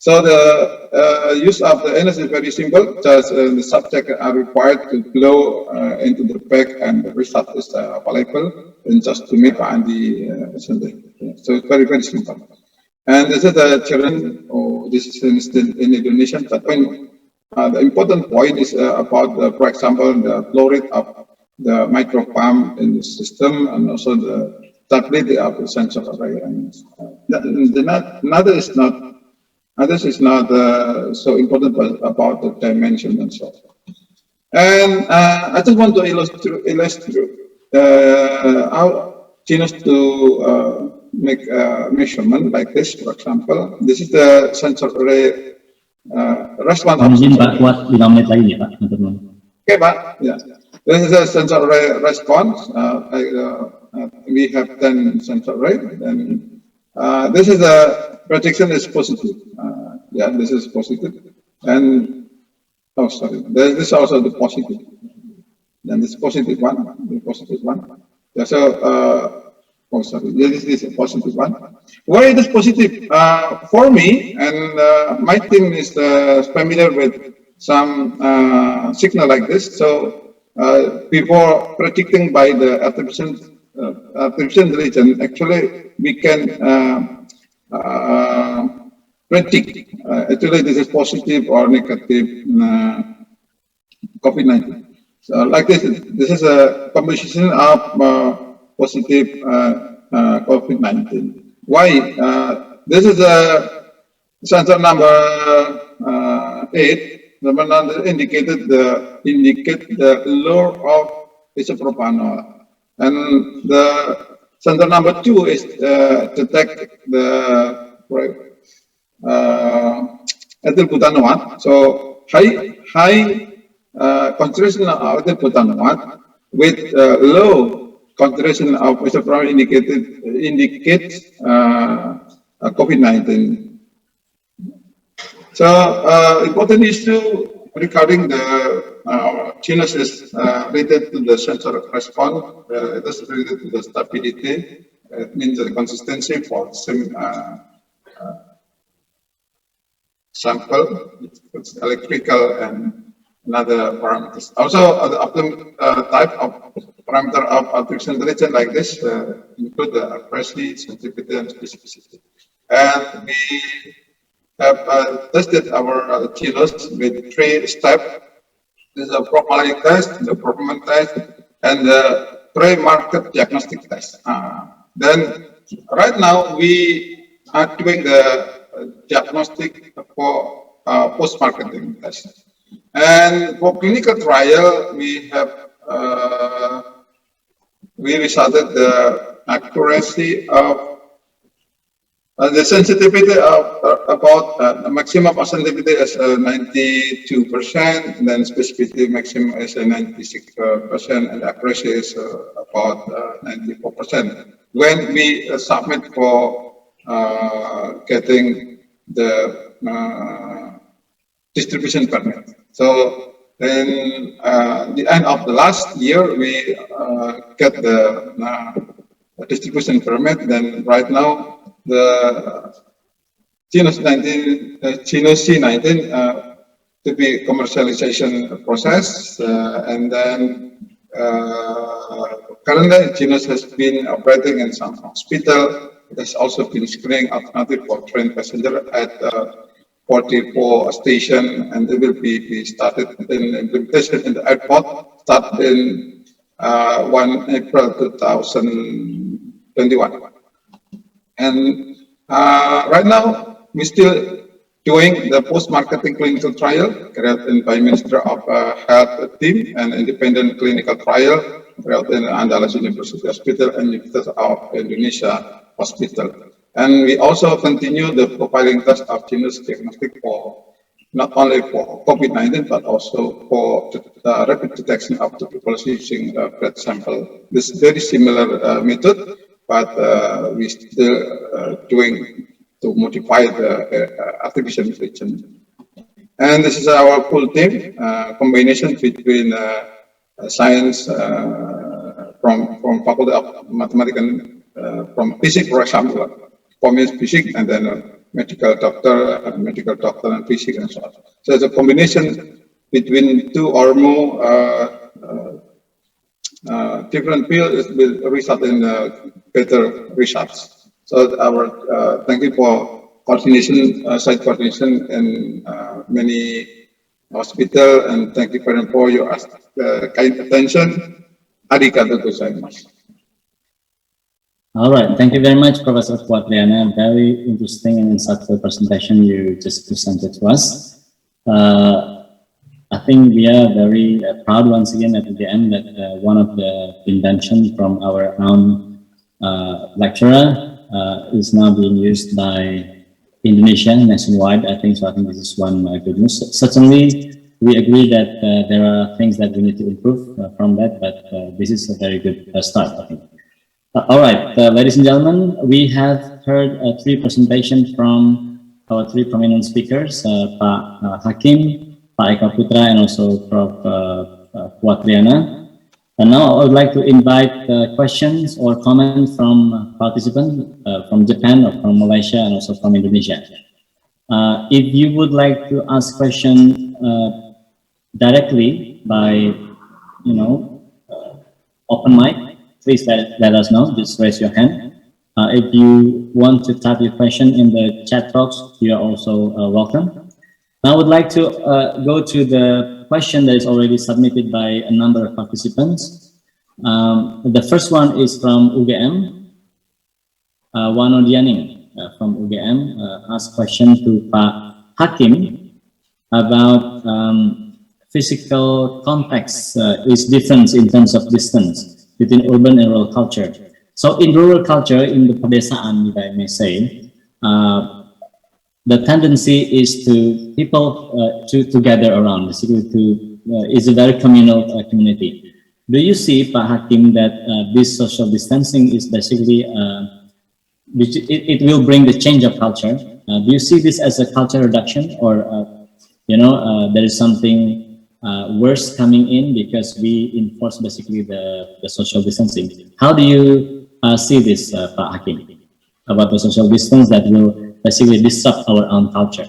So the use of the NS is very simple. Just the subject are required to blow into the bag, and the result is available in just 2 minutes and the Sunday. So it's very, very simple. And this is the children, this is still in Indonesia, but when the important point is about, for example, the flow rate of the micro pump in the system, and also the stability of the sensor array. And another is not so important, but about the dimension and so on. And I just want to illustrate how Genus to make a measurement like this. For example, this is the sensor array response. Izin Pak, kuat 5 menit lagi ya Pak. Okay, Pak. Yeah. This is a sensor array response. We have 10 sensor array, and this is a prediction is positive. Yeah, this is positive, and oh, sorry, this is also the positive. Then this positive one, the positive one. Yeah, so oh, sorry, this is a positive one. Why it is positive? For me, and my team is familiar with some signal like this. So before predicting by the artificial intelligence, actually we can predict actually this is positive or negative COVID-19. So like this is a combination of positive COVID-19. Why? This is a sensor number 8. Number 9 indicate the lower of isopropanol, and the sensor number 2 is detect the ethyl butanoate. So high concentration of ethyl butanoate with low concentration of isopropanol indicates COVID-19. So important issue regarding the genus is related to the sensor response. It is related to the stability. It means the consistency for the same sample, it's electrical and another parameters. Also, the type of parameter of artificial intelligence like this include the accuracy, sensitivity, and specificity. And we have tested our genus with 3 steps. This is a profiling test, the performance test, and the pre-market diagnostic test. Then, right now, we are doing the diagnostic for post-marketing test. And for clinical trial, we have we resulted the accuracy of the sensitivity of about maximum of sensitivity is 92%, and then specificity maximum is 96%, and accuracy is about 94%. When we submit for getting the distribution permit. So in the end of the last year, we get the distribution permit. Then right now, the genus C19 to be commercialization process, and then currently genus has been operating in some hospital. It has also been screening alternative for train passenger at 44 station, and it will be started in implementation in the airport, start in 1 April 2021. And right now, we're still doing the post-marketing clinical trial carried by Minister of Health team and independent clinical trial carried in Andalas University Hospital and Universitas of Indonesia Hospital. And we also continue the profiling test of genus diagnostic for not only for COVID-19, but also for rapid detection of tuberculosis using blood sample. This is very similar method, but we still doing to modify the artificial intelligence. And this is our full team, combination between science from Faculty of Mathematics and from physics, for example, physics, and then medical doctor and physician and so on. So it's a combination between two or more different fields will result in better results. So our thank you for coordination, site coordination in many hospital, and thank you very much for your kind attention. Arigatou gozaimasu. All right, thank you very much, Professor Kuatriana. Very interesting and insightful presentation you just presented to us. I think we are very proud once again at the end that one of the inventions from our own lecturer is now being used by Indonesia nationwide. I think so. I think this is one good news. Certainly, we agree that there are things that we need to improve from that, but this is a very good start, I think. All right, ladies and gentlemen, we have heard 3 presentations from our 3 prominent speakers, Pak Hakim, Pak Eka Putra, and also Prof. Kuatriana. And now I would like to invite questions or comments from participants from Japan or from Malaysia and also from Indonesia. If you would like to ask questions directly by, open mic, please let us know. Just raise your hand. If you want to type your question in the chat box, you are also welcome. Now I would like to go to the question that is already submitted by a number of participants. The first one is from UGM. Wano Dianing from UGM asked question to Pak Hakim about physical context is different in terms of distance between urban and rural culture. So in rural culture, in the pedesaan, if I may say, the tendency is to people to gather around, basically is a very communal community. Do you see, Pak Hakim, that this social distancing is basically, it will bring the change of culture? Do you see this as a culture reduction, or, there is something worse coming in because we enforce basically the social distancing? How do you see this, Pak Hakim, about the social distance that will basically disrupt our own culture?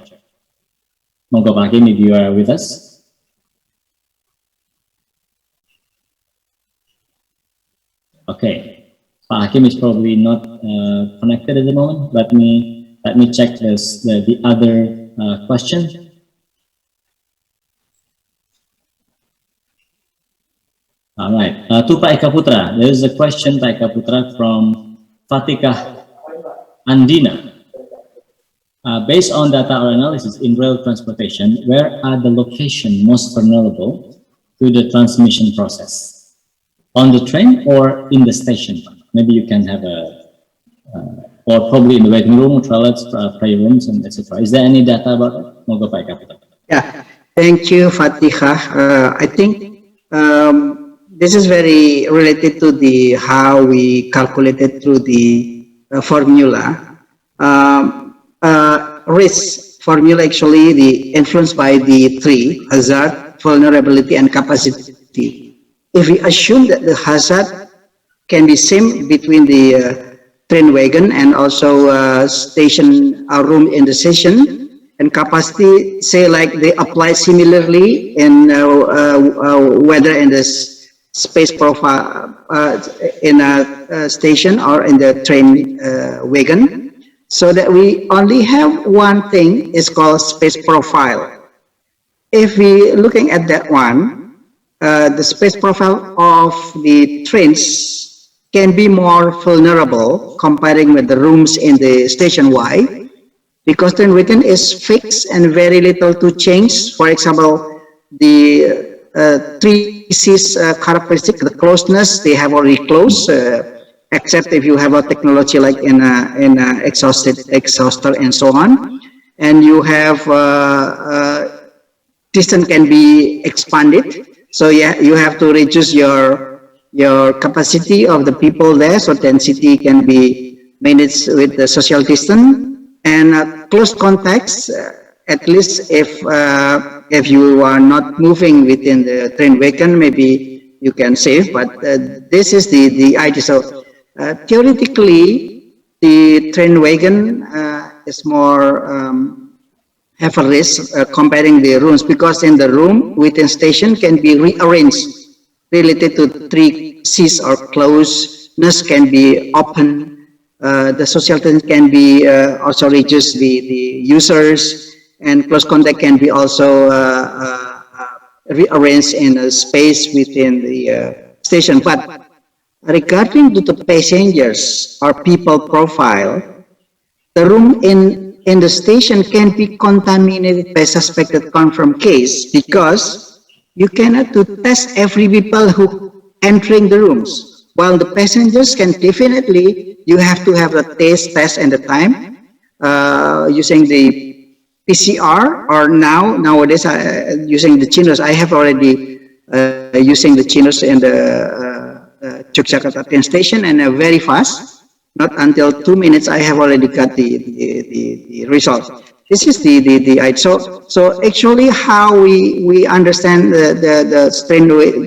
Monggo Pak Hakim, if you are with us. Okay, Pak Hakim is probably not connected at the moment. Let me check this, the other question. All right, to Pak Eka Putra, there is a question, Pak Eka Putra, from Fatikah Andina. Based on data or analysis in rail transportation, where are the locations most vulnerable to the transmission process? On the train or in the station? Maybe you can have or probably in the waiting room, toilets, prayer rooms, and etc. Is there any data about that? Monggo Pak Eka Putra. Yeah, thank you, Fatihah. I think this is very related to the how we calculated through the formula. Risk formula actually influenced by the 3: hazard, vulnerability, and capacity. If we assume that the hazard can be same between the train wagon and also station room in the station, and capacity, say like they apply similarly in whether in the space profile in a station or in the train wagon, so that we only have one thing is called space profile. If we looking at that one, the space profile of the trains can be more vulnerable comparing with the rooms in the station Y, because train wagon is fixed and very little to change. For example, the 3C's characteristic, the closeness, they have already closed, except if you have a technology like in a exhauster and so on, and you have distance can be expanded. So yeah, you have to reduce your capacity of the people there, so density can be managed with the social distance. And close contacts, at least if you are not moving within the train wagon, maybe you can save. But this is the idea. So theoretically, the train wagon have a risk comparing the rooms, because in the room within station can be rearranged related to 3 C's or closeness can be open. The social distance can be also reduce the users, and close contact can be also rearranged in a space within the station. But regarding to the passengers or people profile, the room in the station can be contaminated by suspected confirmed case, because you cannot to test every people who entering the rooms. While the passengers can definitely, you have to have the test and the time using the PCR, or nowadays using the chinos. I have already using the chinos in the Yogyakarta train station, and very fast. Not until 2 minutes, I have already got the result. This is the so actually how we understand the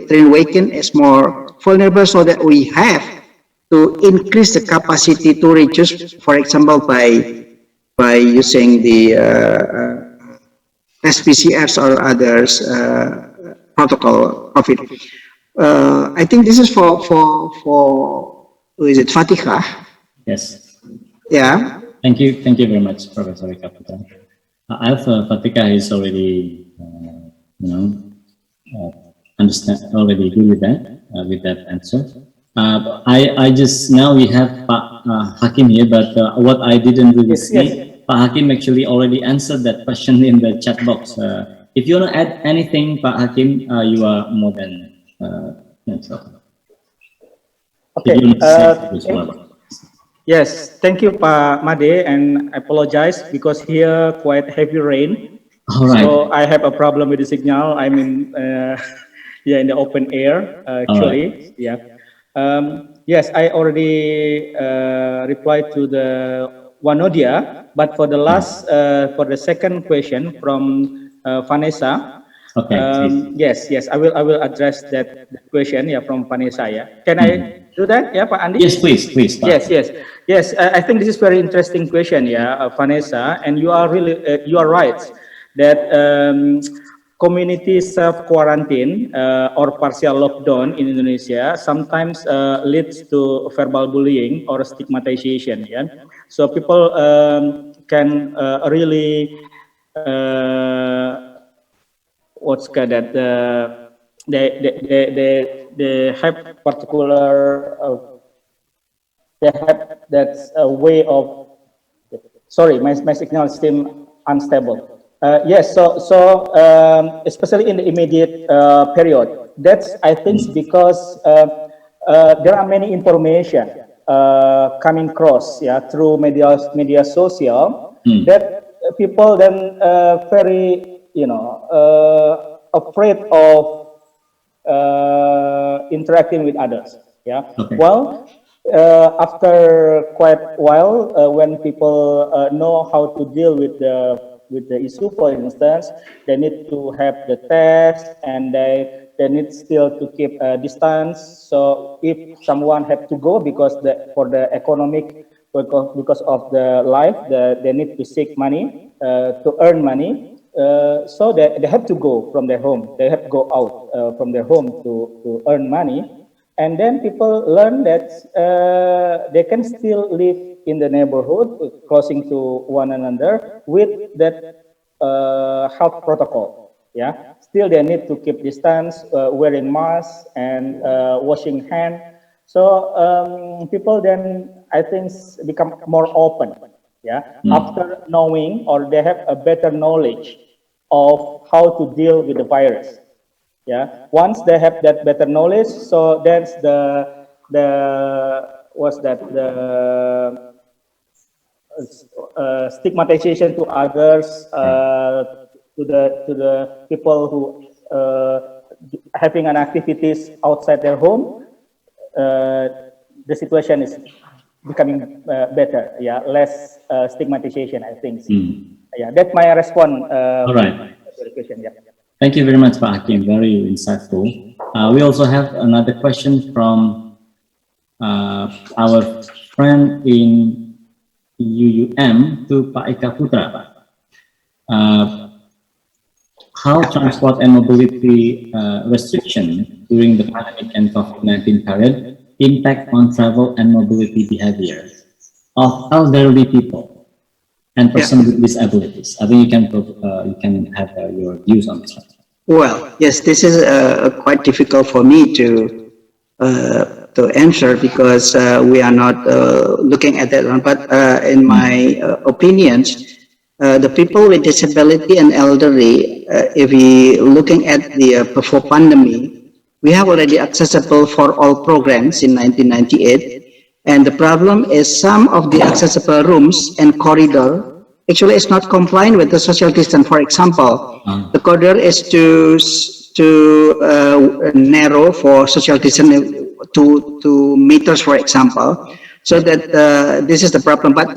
train waken is more vulnerable, so that we have to increase the capacity to reduce, for example, by using the test PCRs or others protocol of it. I think this is for who is it, Fatihah? Yes. Yeah. Thank you very much, Professor Kapita. Alpha Fatika is already, understand, already agree with that answer. I just, now we have Hakim here, but what I didn't really see, Pak Hakim actually already answered that question in the chat box. If you want to add anything, Pak Hakim, you are more than welcome. Okay. Yes, thank you, Pak Made, and I apologize because here quite heavy rain. All right. So I have a problem with the signal. I'm in, in the open air actually. Right. Yeah. Yes, I already replied to the Wanodia, but for the last, for the second question from Vanessa. Okay. Yes, I will address that question. Yeah, from Vanessa. Yeah. Can I do that? Yeah, Pak Andi. Yes, please. Yes. I think this is very interesting question. Yeah, Vanessa, and you are really you are right that community self-quarantine or partial lockdown in Indonesia sometimes leads to verbal bullying or stigmatization. Yeah, so people can really what's called that they have particular they have that way of, sorry, my signal is still unstable. Yes, so especially in the immediate period, that's, I think, because there are many information coming across, yeah, through media social, that people then very, afraid of interacting with others. Yeah. Okay. Well, after quite a while, when people know how to deal with the issue, for instance, they need to have the test, and they need still to keep a distance. So if someone have to go because for the economic, because of the life, they need to seek money to earn money. So they have to go from their home. They have to go out from their home to earn money. And then people learn that they can still live in the neighborhood, closing to one another with that health protocol. Yeah, still they need to keep distance, wearing masks and washing hands. So people then, I think, become more open. Yeah, after knowing, or they have a better knowledge of how to deal with the virus. Yeah, once they have that better knowledge, so that's the stigmatization to others, to the people who having an activities outside their home. The situation is becoming better. Yeah, less stigmatization, I think. Yeah, that's my response. All right. To the question. Yeah. Thank you very much, Pak Hakim. Very insightful. We also have another question from our friend in UUM to Pak Eka Putra. How transport and mobility restriction during the pandemic and COVID-19 period impact on travel and mobility behavior of elderly people and persons with disabilities? I think you can have your views on this one. Well, yes, this is quite difficult for me to answer because we are not looking at that one. But in my opinions, the people with disability and elderly, if we looking at the before pandemic, we have already accessible for all programs in 1998. And the problem is some of the accessible rooms and corridor actually is not compliant with the social distance. For example, the corridor is too narrow for social distance, 2 meters, for example. So that this is the problem. But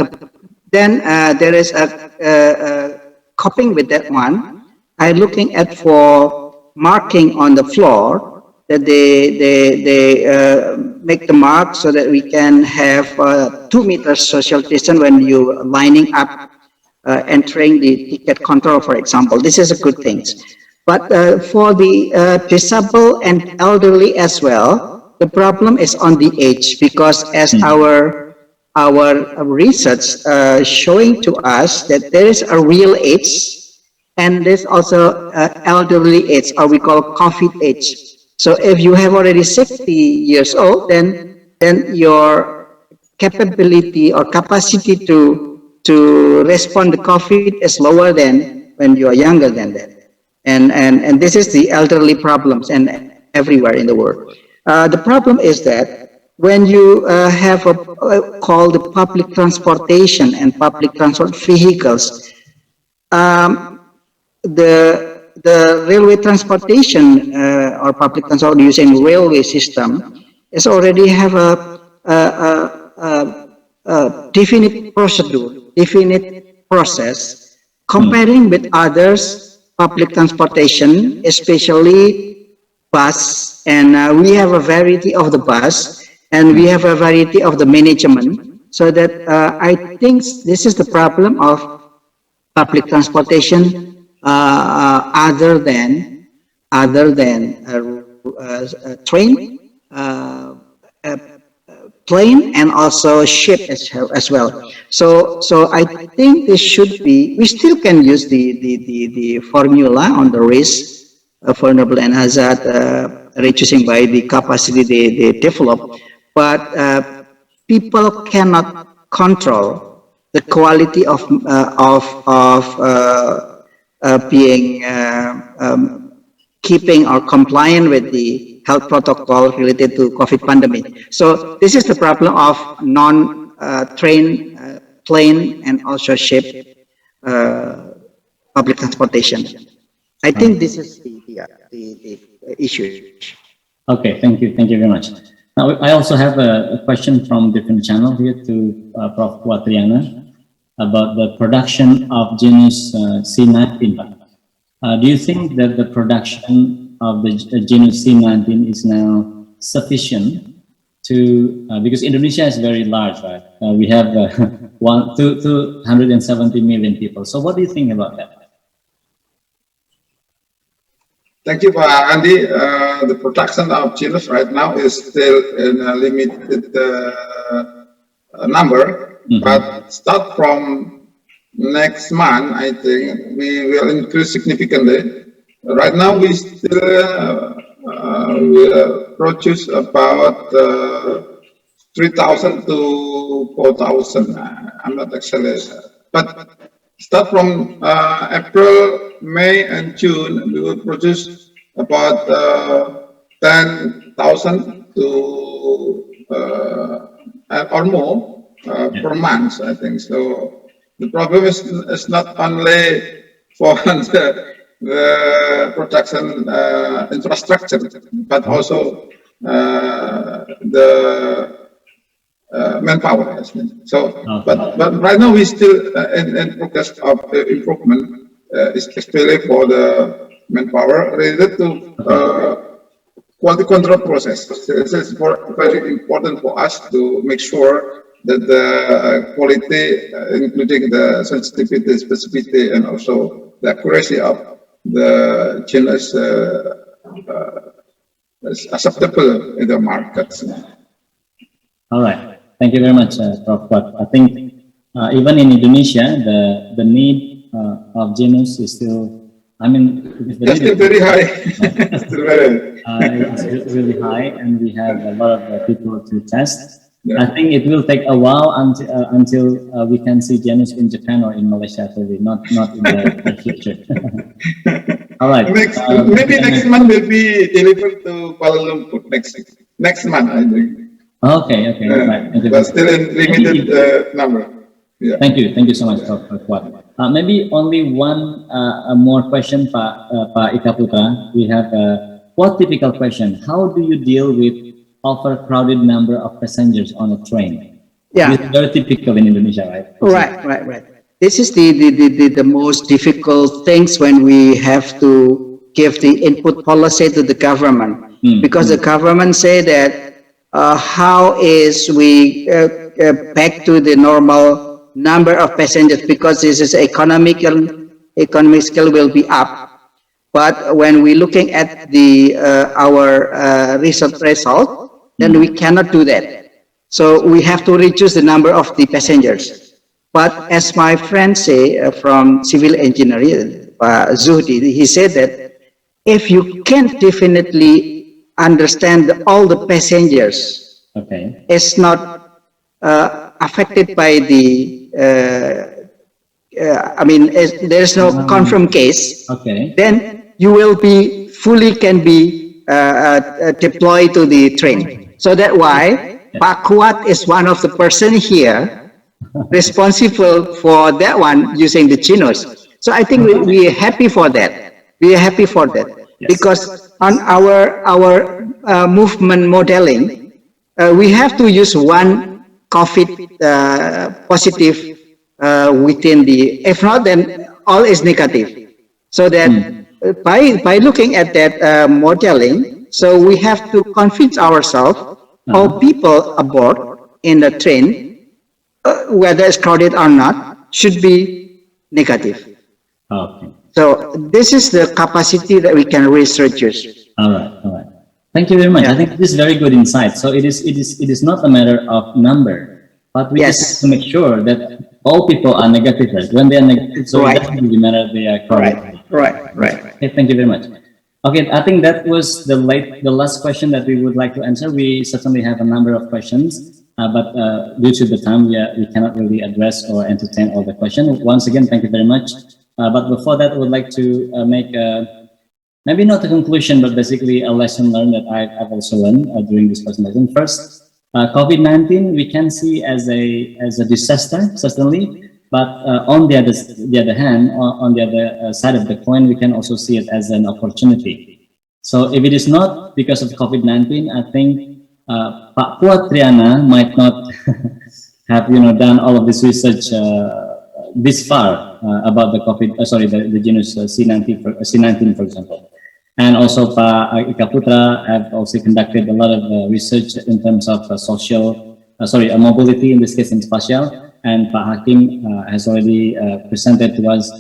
then there is a coping with that one. I'm looking at for marking on the floor that they make the mark so that we can have 2 meters social distance when you lining up entering the ticket control, for example. This is a good thing. But for the disabled and elderly as well, the problem is on the age, because as our research showing to us that there is a real age and there's also elderly age, or we call COVID age. So if you have already 60 years old, then your capability or capacity to respond to COVID is lower than when you are younger than that. And this is the elderly problems and everywhere in the world. The problem is that when you have called the public transportation and public transport vehicles, the railway transportation or public transport using railway system is already have a definite procedure, definite process, comparing with others public transportation, especially bus, and we have a variety of the bus, and we have a variety of the management. So that I think this is the problem of public transportation other than train, plane, and also ship as well. So I think this should be, we still can use the formula on the risk, vulnerable and hazard, reducing by the capacity they develop, but people cannot control the quality of being keeping or compliant with the health protocol related to COVID pandemic. So this is the problem of non-train, plane, and also ship public transportation. I think this is the issue. Okay, thank you very much. Now, I also have a question from different channel here to Prof. Watriana about the production of genus C19. Do you think that the production of the genus C19 is now sufficient to, because Indonesia is very large, right? We have 270 million people. So what do you think about that? Thank you, Pak Andi. The production of genus right now is still in a limited number, but start from next month, I think we will increase significantly. Right now, we still produce about 3,000 to 4,000. I'm not actually, but start from April, May, and June, we will produce about 10,000 to or more per month, I think. So the problem is not only for the production infrastructure, but also the manpower. So, but right now we still in progress of improvement, especially for the manpower related to quality control process. This is very important for us to make sure that the quality, including the sensitivity, specificity, and also the accuracy of the genus is acceptable in the markets. All right. Thank you very much, Prof. But I think even in Indonesia, the need of genus is still, I mean, it's still very high. Still very it's really high, and we have a lot of people to test. Yeah. I think it will take a while until we can see genus in Japan or in Malaysia, probably not in the future. All right. Maybe next month will be delivered to Kuala Lumpur next month, I think. Okay. Right. But still in limited number. Yeah. Thank you so much, Prof. Kuat. Maybe only one more question, Pak Ika Putra. We have one typical question. How do you deal with overcrowded number of passengers on a train? Yeah. It's very typical in Indonesia, right? Right. This is the most difficult things when we have to give the input policy to the government, because the government say that how is we back to the normal number of passengers, because this is economic scale will be up. But when we looking at the our research result, then we cannot do that. So we have to reduce the number of the passengers. But as my friend say from civil engineering, Zuhdi, he said that if you can't definitely understand all the passengers, Okay. it's not affected by the, I mean, there's no confirmed case, Okay. then you will be fully can be deployed to the train. So that's why Pak Kuat is one of the person here responsible for that one using the genus. So I think we are happy for that. We are happy for that, because on our movement modeling, we have to use one COVID positive within the, if not, then all is negative. So that by looking at that modeling, so we have to convince ourselves, all people aboard in the train, whether it's crowded or not, should be negative. Okay. So this is the capacity that we can research. All right. Thank you very much. I think this is very good insight. So it is not a matter of number, but we just have to make sure that all people are negative. Right? When they are negative, so it doesn't really matter they are crowded. Right. Okay, thank you very much. Okay, I think that was the last question that we would like to answer. We certainly have a number of questions, but due to the time, we cannot really address or entertain all the questions. Once again, thank you very much. But before that, I would like to make maybe not a conclusion, but basically a lesson learned that I've also learned during this presentation. First, COVID-19 we can see as a disaster, certainly. But on the other hand, on the other side of the coin, we can also see it as an opportunity. So if it is not because of COVID-19, I think Pak Puat Triana might not have done all of this research this far about the the genus C19 for example. And also Pak Ika Putra have also conducted a lot of research in terms of mobility, in this case in spatial. And Pak Hakim has already presented to us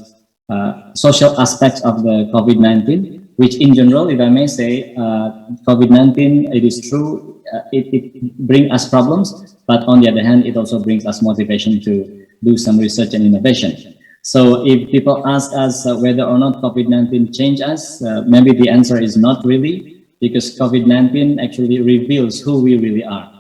social aspects of the COVID-19, which in general, if I may say, COVID-19, it is true, it brings us problems, but on the other hand, it also brings us motivation to do some research and innovation. So if people ask us whether or not COVID-19 changed us, maybe the answer is not really, because COVID-19 actually reveals who we really are.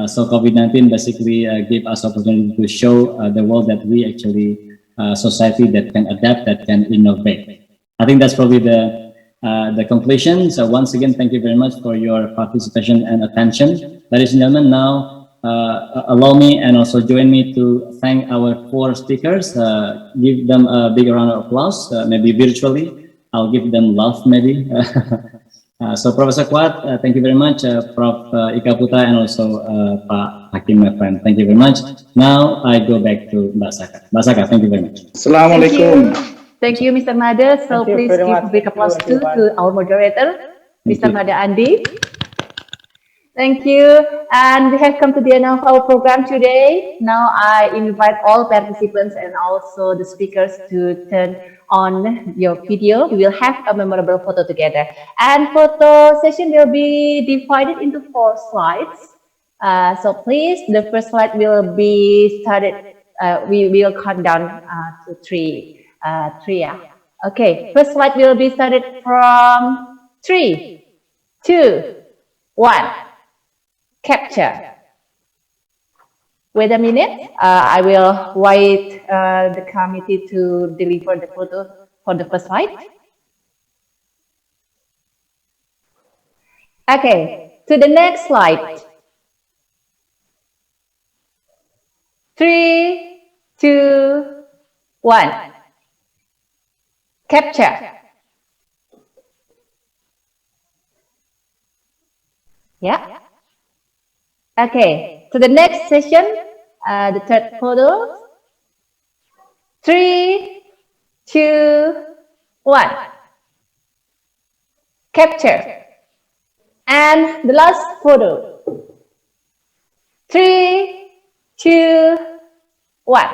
So COVID-19 basically gave us opportunity to show the world that we actually society that can adapt, that can innovate. I think that's probably the conclusion. So once again, thank you very much for your participation and attention. Ladies and gentlemen, now allow me and also join me to thank our 4 speakers. Give them a big round of applause, maybe virtually. I'll give them love maybe. So Professor Kuat, thank you very much, Prof. Ika Putra, and also Pak Hakim, my friend. Thank you very much. Now I go back to Mbak Saka. Mbak Saka, thank you very much. Assalamualaikum. Thank you, Mr. Mada. So please give a big applause to our moderator, Mr. Mada Andi. Thank you. And we have come to the end of our program today. Now I invite all participants and also the speakers to turn on your video. We will have a memorable photo together. And photo session will be divided into 4 slides. So please, the first slide will be started. We will count down to three. Yeah. Okay, first slide will be started from 3, 2, 1. Capture. Wait a minute. I will wait the committee to deliver the photo for the first slide. Okay, to the next slide. 3, 2, 1. Capture. Yeah. Okay, to the next session, the third photo. 3, 2, 1. Capture. And the last photo. 3, 2, 1.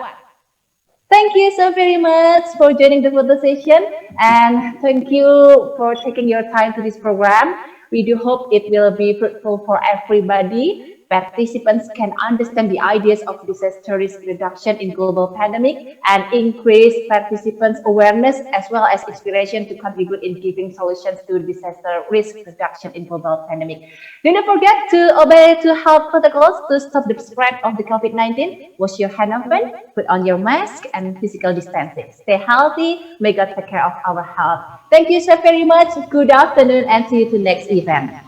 Thank you so very much for joining the photo session, and thank you for taking your time to this program. We do hope it will be fruitful for everybody. Participants can understand the ideas of disaster risk reduction in global pandemic and increase participants' awareness as well as inspiration to contribute in giving solutions to disaster risk reduction in global pandemic. Do not forget to obey to health protocols to stop the spread of the COVID-19. Wash your hand often, put on your mask and physical distancing. Stay healthy. May God take care of our health. Thank you so very much. Good afternoon and see you to next event.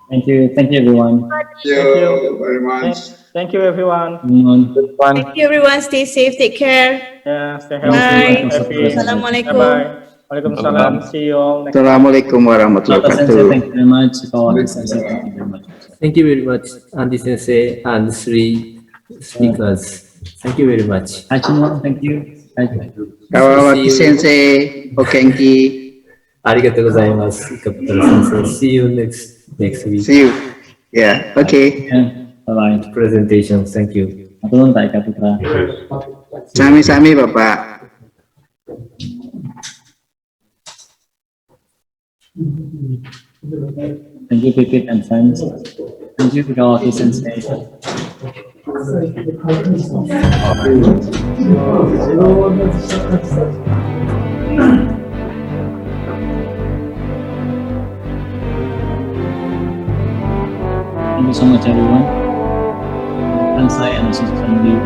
Thank you everyone. Thank you very much. Thank you, everyone. Thank you, everyone. Stay safe. Take care. Yeah, stay Bye. healthy. Happy. Assalamualaikum. Bye-bye. Waalaikumsalam. See you all next time. Assalamualaikum warahmatullahi Sensei, wabarakatuh. thank you very much. Sensei, thank you very much. Thank you very much, Andy Sensei and 3 speakers. Thank you very much. Hachino, thank you. Thank you. Kawawaki sensei, okenki. ありがとうございます。イカプトラ先生。See you next week. See you. Yeah, okay. Yeah, bye-bye. Presentation. Thank you. Matur Pak Eka Putra. Sami-sami Bapak. Thank you, Pipit and friends. Thank you, Kawaki Sensei. Thank you so much, everyone. Kansai and Associate Family.